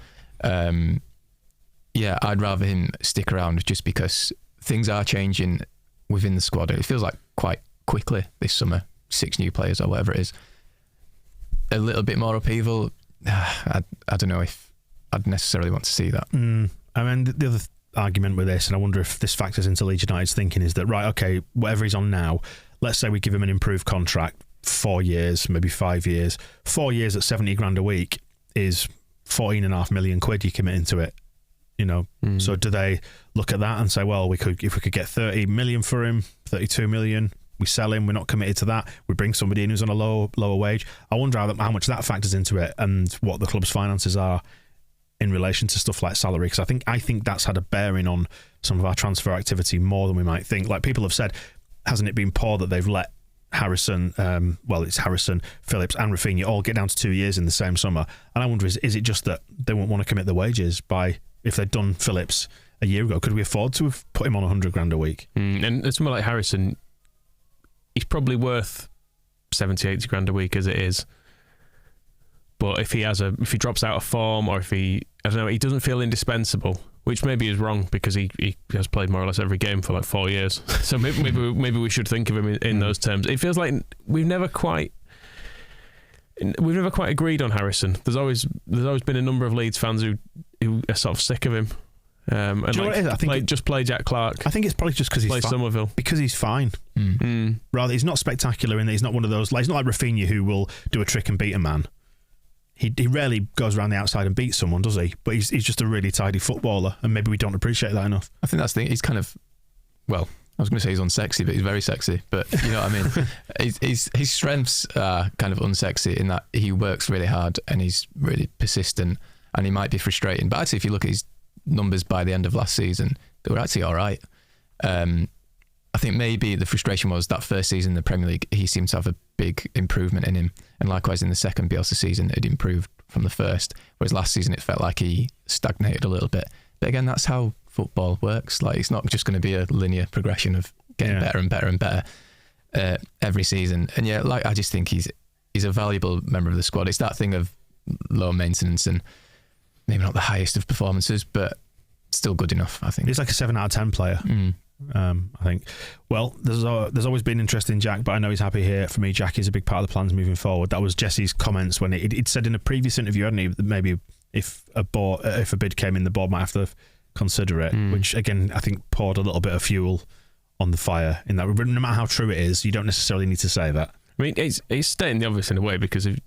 Yeah, I'd rather him stick around just because things are changing within the squad. It feels like quite quickly this summer, 6 new players or whatever it is. A little bit more upheaval. I don't know if I'd necessarily want to see that. I mean, the other argument with this, and I wonder if this factors into Leeds United's thinking, is that, right, okay, whatever he's on now, let's say we give him an improved contract, 4 years, maybe 5 years. 4 years at 70 grand a week is 14.5 million quid you commit into it. So do they look at that and say, well, if we could get 30 million for him, 32 million, we sell him, we're not committed to that, we bring somebody in who's on a lower wage? I wonder how much that factors into it, and what the club's finances are in relation to stuff like salary, because I think that's had a bearing on some of our transfer activity more than we might think. Like, people have said, hasn't it been poor that they've let Harrison, it's Harrison, Phillips and Rafinha all get down to 2 years in the same summer? And I wonder, is it just that they won't want to commit the wages? If they'd done Phillips a year ago, could we afford to have put him on 100 grand a week? And someone like Harrison, he's probably worth 70, 80 grand a week as it is. But if he drops out of form, or if he doesn't feel indispensable, which maybe is wrong because he has played more or less every game for like 4 years. So maybe we should think of him in those terms. It feels like we've never quite agreed on Harrison. There's always been a number of Leeds fans who are sort of sick of him. And do you know what it is? I think play Jack Clark. I think it's probably just because he's Somerville. Because he's fine. Rather, he's not spectacular in that he's not one of those. Like, he's not like Rafinha, who will do a trick and beat a man. He rarely goes around the outside and beats someone, does he? But he's just a really tidy footballer, and maybe we don't appreciate that enough. I think that's the thing. He's kind of, well, I was going to say he's unsexy, but he's very sexy. But you know what I mean? His strengths are kind of unsexy in that he works really hard and he's really persistent, and he might be frustrating. But actually, if you look at his numbers by the end of last season, they were actually all right. I think maybe the frustration was that first season in the Premier League, he seemed to have a big improvement in him. And likewise in the second Bielsa season, it improved from the first, whereas last season it felt like he stagnated a little bit. But again, that's how football works. Like, it's not just going to be a linear progression of getting better and better and better every season. And yeah, like, I just think he's a valuable member of the squad. It's that thing of low maintenance and maybe not the highest of performances, but still good enough, I think. He's like a 7 out of 10 player. I think. Well, there's always been interest in Jack, but I know he's happy here. For me, Jack is a big part of the plans moving forward. That was Jesse's comments when he'd said in a previous interview, hadn't he, that maybe if a bid came in, the board might have to consider it, which again I think poured a little bit of fuel on the fire in that. No matter how true it is, you don't necessarily need to say that. I mean, it's stating the obvious in a way, because if,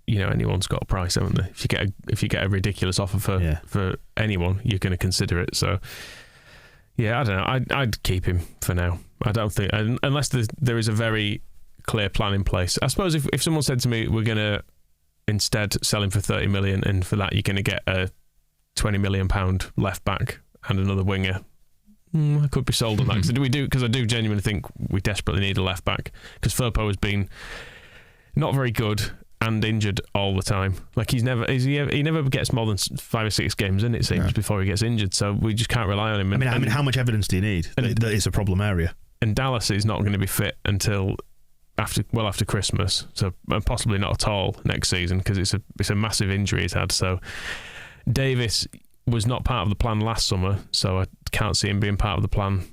anyone's got a price, haven't they? If you get a ridiculous offer for anyone, you're going to consider it. So yeah, I don't know. I'd keep him for now. I don't think, unless there is a very clear plan in place. I suppose if someone said to me, we're going to instead sell him for 30 million, and for that you're going to get a 20 million pound left back and another winger, I could be sold on that. Because I do genuinely think we desperately need a left back, because Firpo has been not very good and injured all the time. Like, he never gets more than 5 or 6 games in, it seems, before he gets injured. So we just can't rely on him. I mean, how much evidence do you need that it's a problem area? And Dallas is not going to be fit until after Christmas, so possibly not at all next season, because it's a massive injury he's had. So Davis was not part of the plan last summer, so I can't see him being part of the plan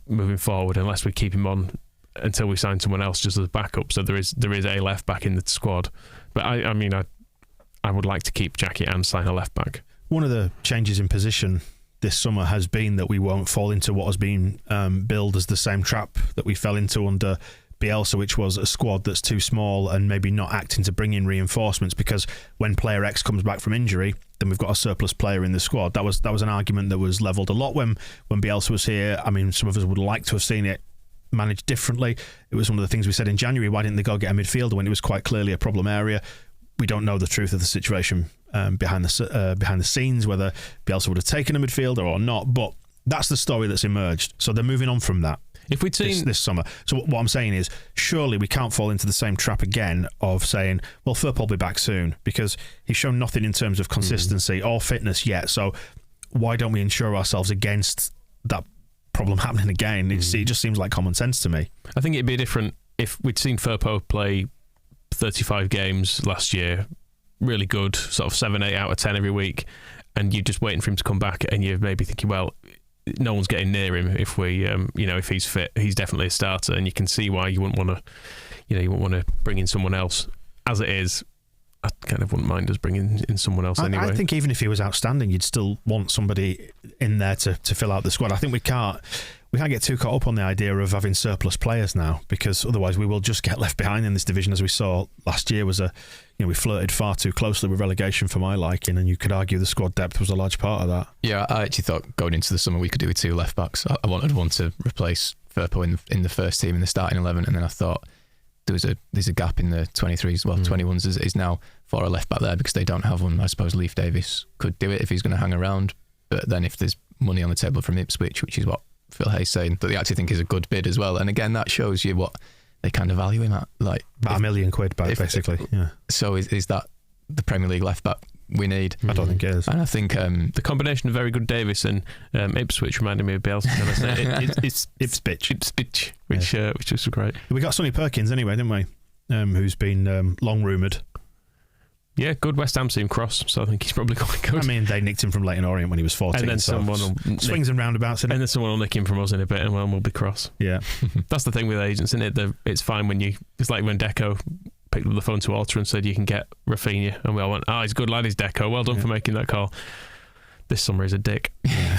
moving forward unless we keep him on until we sign someone else just as a backup. So there is a left back in the squad, but I mean I would like to keep Jackie and sign a left back. One of the changes in position this summer has been that we won't fall into what has been billed as the same trap that we fell into under Bielsa, which was a squad that's too small and maybe not acting to bring in reinforcements, because when player X comes back from injury, then we've got a surplus player in the squad. That was an argument that was levelled a lot when Bielsa was here. I mean, some of us would like to have seen it managed differently. It was one of the things we said in January. Why didn't they go get a midfielder when it was quite clearly a problem area? We don't know the truth of the situation behind the scenes, whether Bielsa would have taken a midfielder or not, but that's the story that's emerged. So they're moving on from that. If we'd seen this summer. So what I'm saying is, surely we can't fall into the same trap again of saying, well, Firpo will be back soon, because he's shown nothing in terms of consistency or fitness yet. So why don't we insure ourselves against that problem happening again? It just seems like common sense to me. I think it'd be different if we'd seen Firpo play 35 games last year, really good, sort of 7, 8 out of 10 every week, and you're just waiting for him to come back, and you're maybe thinking, well, no one's getting near him if we, if he's fit, he's definitely a starter, and you can see why you wouldn't want to bring in someone else. As it is, I kind of wouldn't mind us bringing in someone else anyway. I think even if he was outstanding, you'd still want somebody in there to fill out the squad. I think we can't get too caught up on the idea of having surplus players now, because otherwise we will just get left behind in this division, as we saw last year. We flirted far too closely with relegation for my liking, and you could argue the squad depth was a large part of that. Yeah, I actually thought going into the summer we could do with 2 left backs. I wanted one to replace Firpo in the first team in the starting 11, and then I thought there's a gap in the 23s, 21s is now for a left back there, because they don't have one. I suppose Leif Davis could do it if he's going to hang around, but then if there's money on the table from Ipswich, which is what Phil Hayes saying, that they actually think is a good bid as well, and again that shows you what they kind of value him at, like about £1 million basically. Yeah. So is that the Premier League left back we need? I don't think it is. And I think the combination of very good Davis and Ipswich reminded me of Bielsa. It's Ipswich, which was great. We got Sonny Perkins anyway, didn't we? Who's been long rumoured. Yeah, good West Ham seam cross, so I think he's probably quite good. I mean, they nicked him from Leyton Orient when he was 14. And then someone swings and roundabouts. And then someone will nick him from us in a bit, and one will be cross. Yeah. That's the thing with agents, isn't it? It's fine when it's like when Deco picked up the phone to Walter and said you can get Rafinha, and we all went, he's a good lad, he's Deco, well done for making that call. This summer is a dick. Yeah.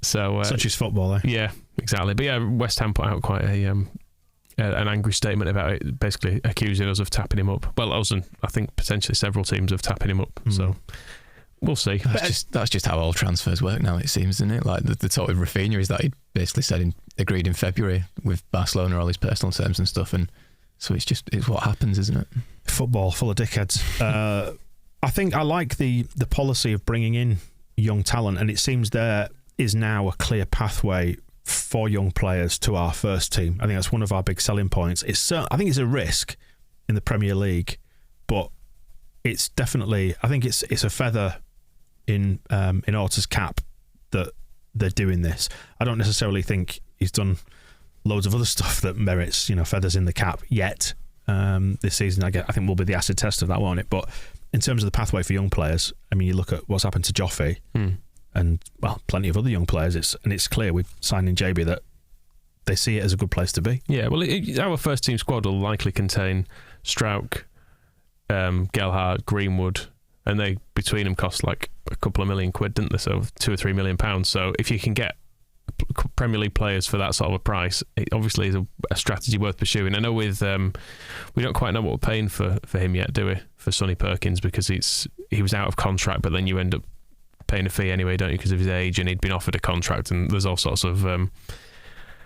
So such is football, eh? Yeah, exactly. But yeah, West Ham put out quite an angry statement about it, basically accusing us of tapping him up. Well, us and I think potentially several teams of tapping him up. So we'll see. That's just how all transfers work now, it seems, isn't it? Like the talk with Rafinha is that he basically said agreed in February with Barcelona all his personal terms and stuff, and so it's what happens, isn't it? Football full of dickheads. I think I like the policy of bringing in young talent, and it seems there is now a clear pathway for young players to our first team. I think that's one of our big selling points. I think it's a risk in the Premier League, but it's definitely, I think it's a feather in Orta's cap that they're doing this. I don't necessarily think he's done loads of other stuff that merits, feathers in the cap yet. This season, I think will be the acid test of that, won't it? But in terms of the pathway for young players, I mean, you look at what's happened to Joffrey and, well, plenty of other young players. It's clear with signing JB that they see it as a good place to be. Yeah, well, our first team squad will likely contain Strauch, Gelhardt, Greenwood, and they between them cost like a couple of £1 million, didn't they? So £2 or £3 million. So if you can get Premier League players for that sort of a price, it obviously is a strategy worth pursuing. I know with we don't quite know what we're paying for him yet, do we? For Sonny Perkins, because he was out of contract, but then you end up paying a fee anyway, don't you? Because of his age, and he'd been offered a contract, and there's all sorts of.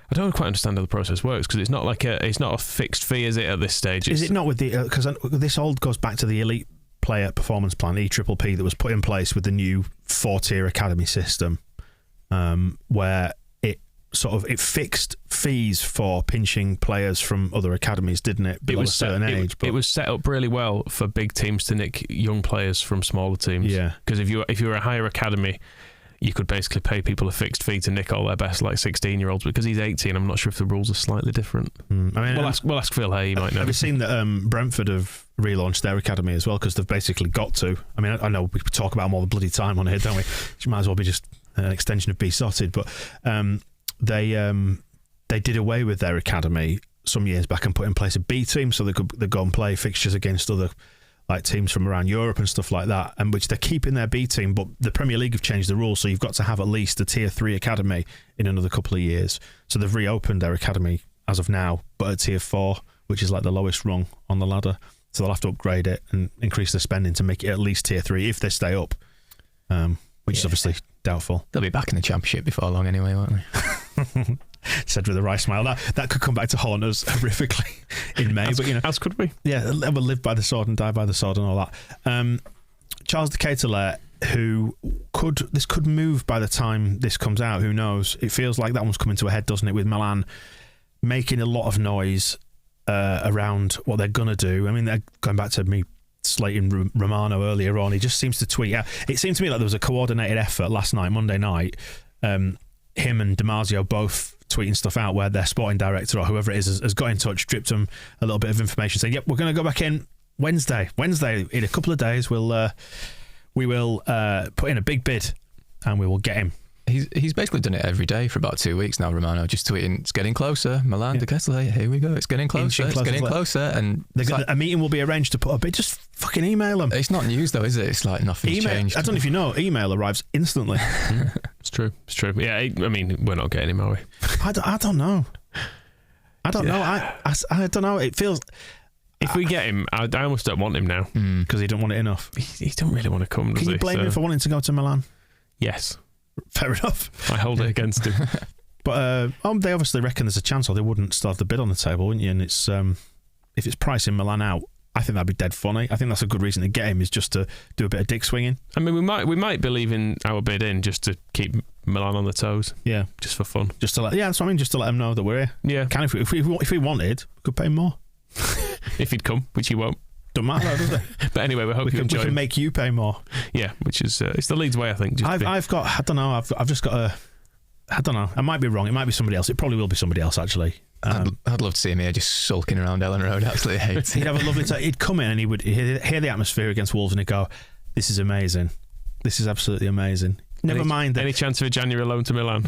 I don't quite understand how the process works, because it's not a fixed fee, is it, at this stage? Is it not with the because this all goes back to the elite player performance plan, EPPP, that was put in place with the new 4-tier academy system, where it fixed fees for pinching players from other academies, didn't it? Below a certain age. It was set up really well for big teams to nick young players from smaller teams. Yeah, because if you were a higher academy, you could basically pay people a fixed fee to nick all their best, like 16-year-olds. Because he's 18, I'm not sure if the rules are slightly different. I mean, we'll ask Phil Hay. He might know. Have you seen that Brentford have relaunched their academy as well? Because they've basically got to. I mean, I know we talk about them all the bloody time on here, don't we? Which might as well be just an extension of Besotted. But they did away with their academy some years back and put in place a B team, so they'd go and play fixtures against other like teams from around Europe and stuff like that, and which they're keeping their B team, but the Premier League have changed the rules, so you've got to have at least a Tier 3 academy in another couple of years. So they've reopened their academy as of now, but at Tier 4, which is like the lowest rung on the ladder. So they'll have to upgrade it and increase their spending to make it at least Tier 3 if they stay up, which is obviously doubtful. They'll be back in the Championship before long anyway, won't they? Said with a wry smile. That could come back to haunt us horrifically in May. But as could we? Yeah, we'll live by the sword and die by the sword and all that. Charles de Ketelaere, this could move by the time this comes out. Who knows? It feels like that one's coming to a head, doesn't it? With Milan making a lot of noise around what they're gonna do. I mean, they're going back to me slating Romano earlier on. He just seems to tweet out. It seemed to me like there was a coordinated effort last night, Monday night. Him and Damasio both tweeting stuff out where their sporting director or whoever it is has got in touch, dripped them a little bit of information, saying, "Yep, we're going to go back in Wednesday. In a couple of days, we will put in a big bid, and we will get him." He's basically done it every day for about 2 weeks now, Romano, just tweeting, "It's getting closer, Milan de Ketelaere, here we go, it's getting closer, it's getting closer." And a meeting will be arranged to put a bid. Just fucking email them. It's not news though, is it? It's like nothing's changed. I don't know if you know, email arrives instantly. It's true. Yeah, I mean, we're not getting him, are we? I don't know. I don't know. I don't know. It feels... If we get him, I almost don't want him now. Because he don't want it enough. He don't really want to come, does he? Can you blame him for wanting to go to Milan? Yes. Fair enough. I hold it against him. But they obviously reckon there's a chance, or they wouldn't still have the bid on the table, wouldn't you? And it's if it's pricing Milan out, I think that'd be dead funny. I think that's a good reason to get him, is just to do a bit of dick swinging. I mean, we might be leaving our bid in just to keep Milan on the toes. Yeah, just for fun. That's what I mean. Just to let them know that we're here. Yeah. If we wanted, we could pay him more. If he'd come, which he won't. Don't matter, though, does it? But anyway, we hope you enjoy. We can make you pay more. Yeah, which is it's the Leeds way, I think. I've just got a. I don't know. I might be wrong. It might be somebody else. It probably will be somebody else, actually. I'd love to see him here just sulking around Ellen Road. Absolutely hate. He'd have a lovely time. He'd come in and he would hear the atmosphere against Wolves and he'd go, "This is amazing. This is absolutely amazing." Never mind any chance of a January loan to Milan.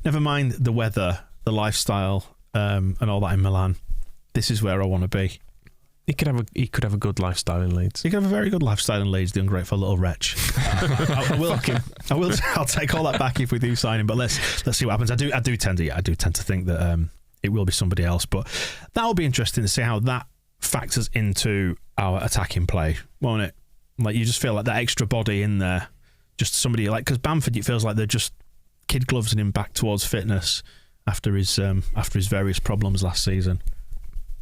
Never mind the weather, the lifestyle, and all that in Milan. This is where I want to be. He could have a good lifestyle in Leeds. He could have a very good lifestyle in Leeds, the ungrateful little wretch. I'll take all that back if we do sign him. But let's see what happens. I do tend to think that it will be somebody else. But that will be interesting to see how that factors into our attacking play, won't it? Like, you just feel like that extra body in there, just somebody like, because Bamford, it feels like they're just kid glovesing him back towards fitness after his various problems last season.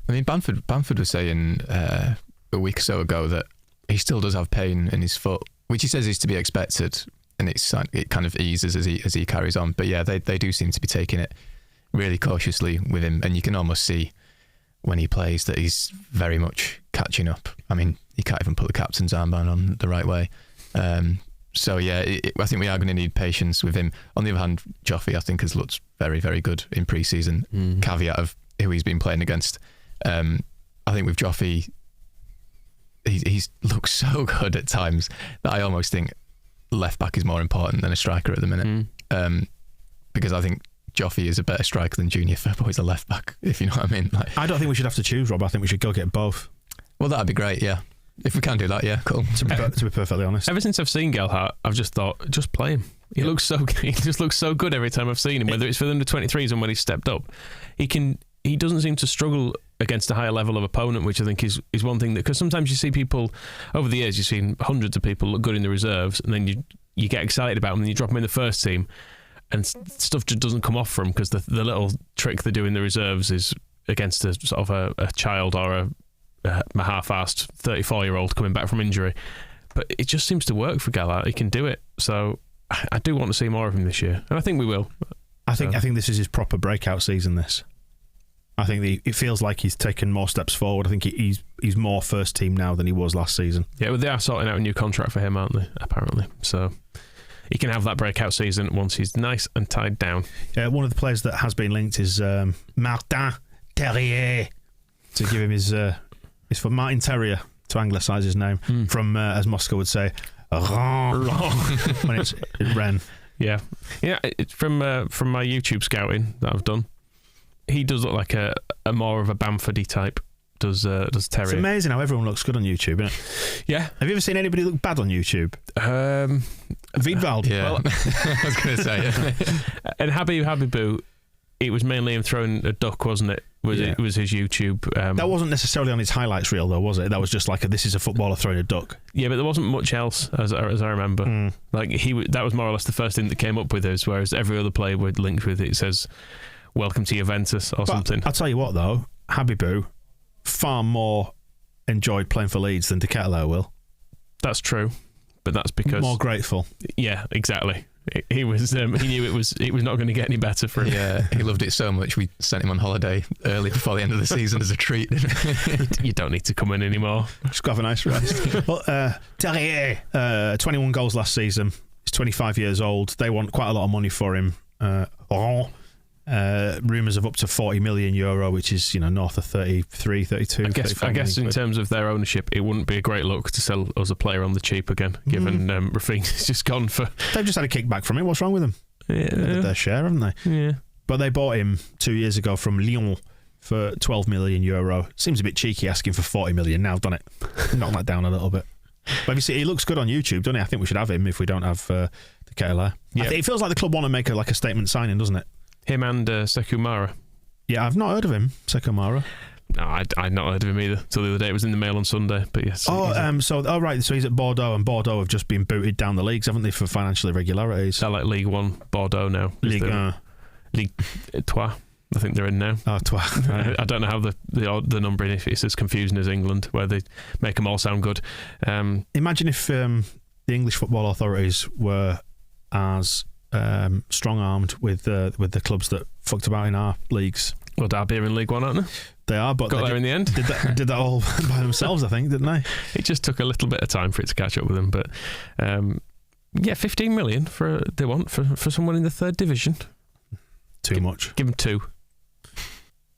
I mean, Bamford was saying a week or so ago that he still does have pain in his foot, which he says is to be expected, and it kind of eases as he carries on. But yeah, they do seem to be taking it really cautiously with him, and you can almost see when he plays that he's very much catching up. I mean, he can't even put the captain's armband on the right way. So yeah, I think we are going to need patience with him. On the other hand, Joffrey, I think, has looked very, very good in pre-season. Caveat of who he's been playing against. I think with Joffrey, he's looked so good at times that I almost think left back is more important than a striker at the minute. Because I think Joffrey is a better striker than Junior Firpo is a left back, if you know what I mean. Like, I don't think we should have to choose, Rob. I think we should go get both. Well, that'd be great, yeah. If we can do that, yeah, cool. To be perfectly honest. Ever since I've seen Gelhardt, I've just thought, just play him. He just looks so good every time I've seen him, whether it's for the under-23s and when he's stepped up. He doesn't seem to struggle against a higher level of opponent, which I think is one thing that, because sometimes you see people over the years, you've seen hundreds of people look good in the reserves, and then you get excited about them, and you drop them in the first team, and stuff just doesn't come off from them, because the little trick they do in the reserves is against a sort of a child or a half-assed 34-year-old coming back from injury. But it just seems to work for Gelhardt. He can do it. So I do want to see more of him this year, and I think we will. I think this is his proper breakout season. This, I think it feels like he's taken more steps forward. I think he's more first team now than he was last season. Yeah, well, they are sorting out a new contract for him, aren't they? Apparently, so he can have that breakout season once he's nice and tied down. Yeah, one of the players that has been linked is Martin Terrier, to give him his for Martin Terrier, to anglicise his name, from as Moscow would say, Rennes, when it's Rennes. Yeah. It's from my YouTube scouting that I've done. He does look like a more of a Bamfordy type. Does Terrier? It's amazing how everyone looks good on YouTube, isn't it? Yeah. Have you ever seen anybody look bad on YouTube? Wiedwald. Yeah. Well, I was going to say. Yeah. And Habibou, it was mainly him throwing a duck, wasn't it? It was his YouTube. That wasn't necessarily on his highlights reel, though, was it? That was just like this is a footballer throwing a duck. Yeah, but there wasn't much else, as I remember. Like that was more or less the first thing that came up with us, whereas every other player we're linked with, it says, "Welcome to Juventus" or something. I'll tell you what, though, Habibou far more enjoyed playing for Leeds than De Ketelaere will. That's true, but that's because more grateful. Yeah, exactly. He was. He knew it was not going to get any better for him. Yeah, he loved it so much. We sent him on holiday early before the end of the season as a treat. You don't need to come in anymore. Just have a nice rest. Well, Terrier, 21 goals last season. He's 25 years old. They want quite a lot of money for him. Rumours of up to €40 million, which is north of 33, 32. I guess in terms of their ownership, it wouldn't be a great look to sell us a player on the cheap again, given Rafinha's just gone for. They've just had a kickback from it. What's wrong with them? Yeah. They had their share, haven't they? Yeah. But they bought him 2 years ago from Lyon for €12 million. Seems a bit cheeky asking for 40 million now, doesn't it? Knock that down a little bit. But you see, he looks good on YouTube, doesn't he? I think we should have him if we don't have De Ketelaere. Yeah. It feels like the club want to make a statement signing, doesn't it? Him and Sekou Mara. Yeah, I've not heard of him, Sekou Mara. No, I'd not heard of him either till the other day. It was in the Mail on Sunday. But yes. Right. So he's at Bordeaux, and Bordeaux have just been booted down the leagues, haven't they, for financial irregularities? They're like League One Bordeaux now. Ligue 1. Ligue Trois. I think they're in now. Oh, Trois. Right. I don't know how the numbering, if it's as confusing as England, where they make them all sound good. Imagine if the English football authorities were as strong-armed with the clubs that fucked about in our leagues. Well, Derby are in League One, aren't they? They are, but got there in the end. Did that all by themselves, I think, didn't they? It just took a little bit of time for it to catch up with them, but 15 million they want for someone in the third division. Too much. Give them 2.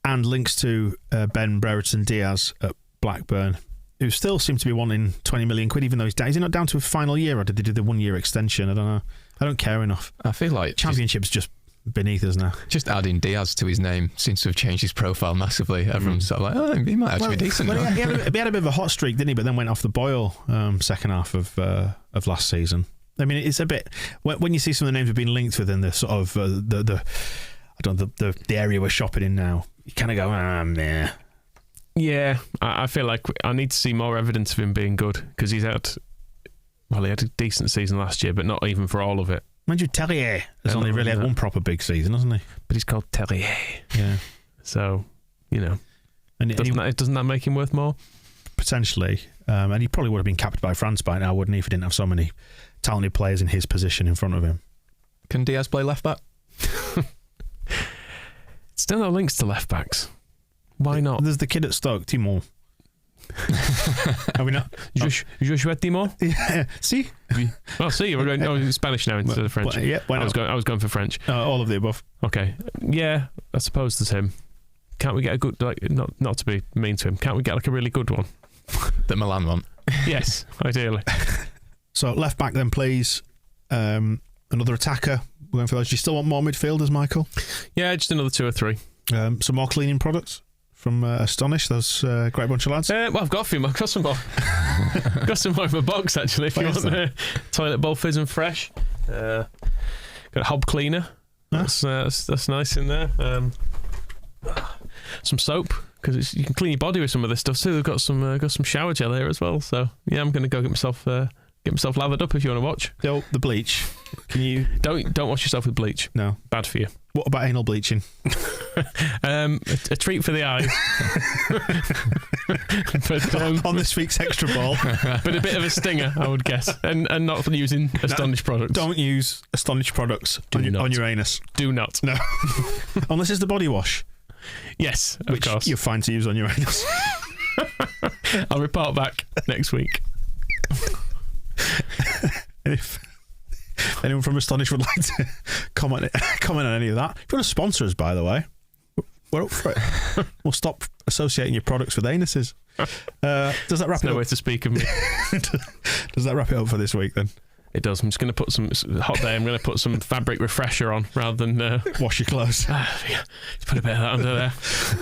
And links to Ben Brereton Diaz at Blackburn, who still seem to be wanting 20 million quid, even though he's down. Is he not down to a final year, or did they do the 1 year extension? I don't know. I don't care enough. I feel like Championship's just beneath us now. Just adding Diaz to his name seems to have changed his profile massively. Everyone's sort of like, he might actually be decent. Well, he had a bit of a hot streak, didn't he? But then went off the boil second half of last season. I mean, it's a bit when you see some of the names have been linked within the sort of the area we're shopping in now. You kind of go, nah. Yeah, I feel like I need to see more evidence of him being good, because he had a decent season last year, but not even for all of it. Mind you, Terrier has only really had one proper big season, hasn't he? But he's called Terrier. Yeah. So, doesn't that make him worth more? Potentially. And he probably would have been capped by France by now, wouldn't he, if he didn't have so many talented players in his position in front of him. Can Diaz play left back? Still no links to left backs. Why not? There's the kid at Stoke, Timon. Are we not? Je souhaite dis-moi? Yeah. See? Oh, see, we're going Spanish now instead of French. Yeah, why not? I was going for French. All of the above. Okay. Yeah, I suppose there's him. Can't we get a good, like, not to be mean to him, can't we get like a really good one? The Milan one. Yes, ideally. So left back then, please. Another attacker. We're going for those. Do you still want more midfielders, Michael? Yeah, just another 2 or 3. Some more cleaning products from Astonish. Those great bunch of lads. Well, I've got a few more. I've got some more. Got some more in my box, actually, if you want the toilet bowl fizz and fresh. Got a hob cleaner. That's nice in there. Some soap, because you can clean your body with some of this stuff too. They've got some shower gel here as well. So yeah, I'm going to go get myself lathered up if you want to watch. The bleach. Can you don't wash yourself with bleach? No, bad for you. What about anal bleaching? A treat for the eyes. But, on this week's extra ball, but a bit of a stinger, I would guess, and not using Astonish products. Don't use Astonish products on your anus. Do not. No, unless it's the body wash. Yes, of which course. You're fine to use on your anus. I'll report back next week. If anyone from Astonish would like to comment on any of that, if you want to sponsor us, by the way, we're up for it. We'll stop associating your products with anuses. Does that wrap it up? No way to speak of me. Does that wrap it up for this week then? It does. I'm just going to put hot day. I'm going to put some fabric refresher on rather than wash your clothes. Just put a bit of that under there.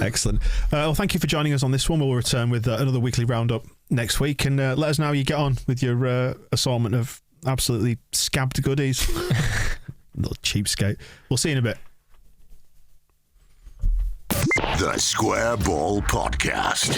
Excellent. Well, thank you for joining us on this one. We'll return with another weekly roundup next week, and let us know how you get on with your assortment of absolutely scabbed goodies. Little cheapskate. We'll see you in a bit. The Square Ball Podcast.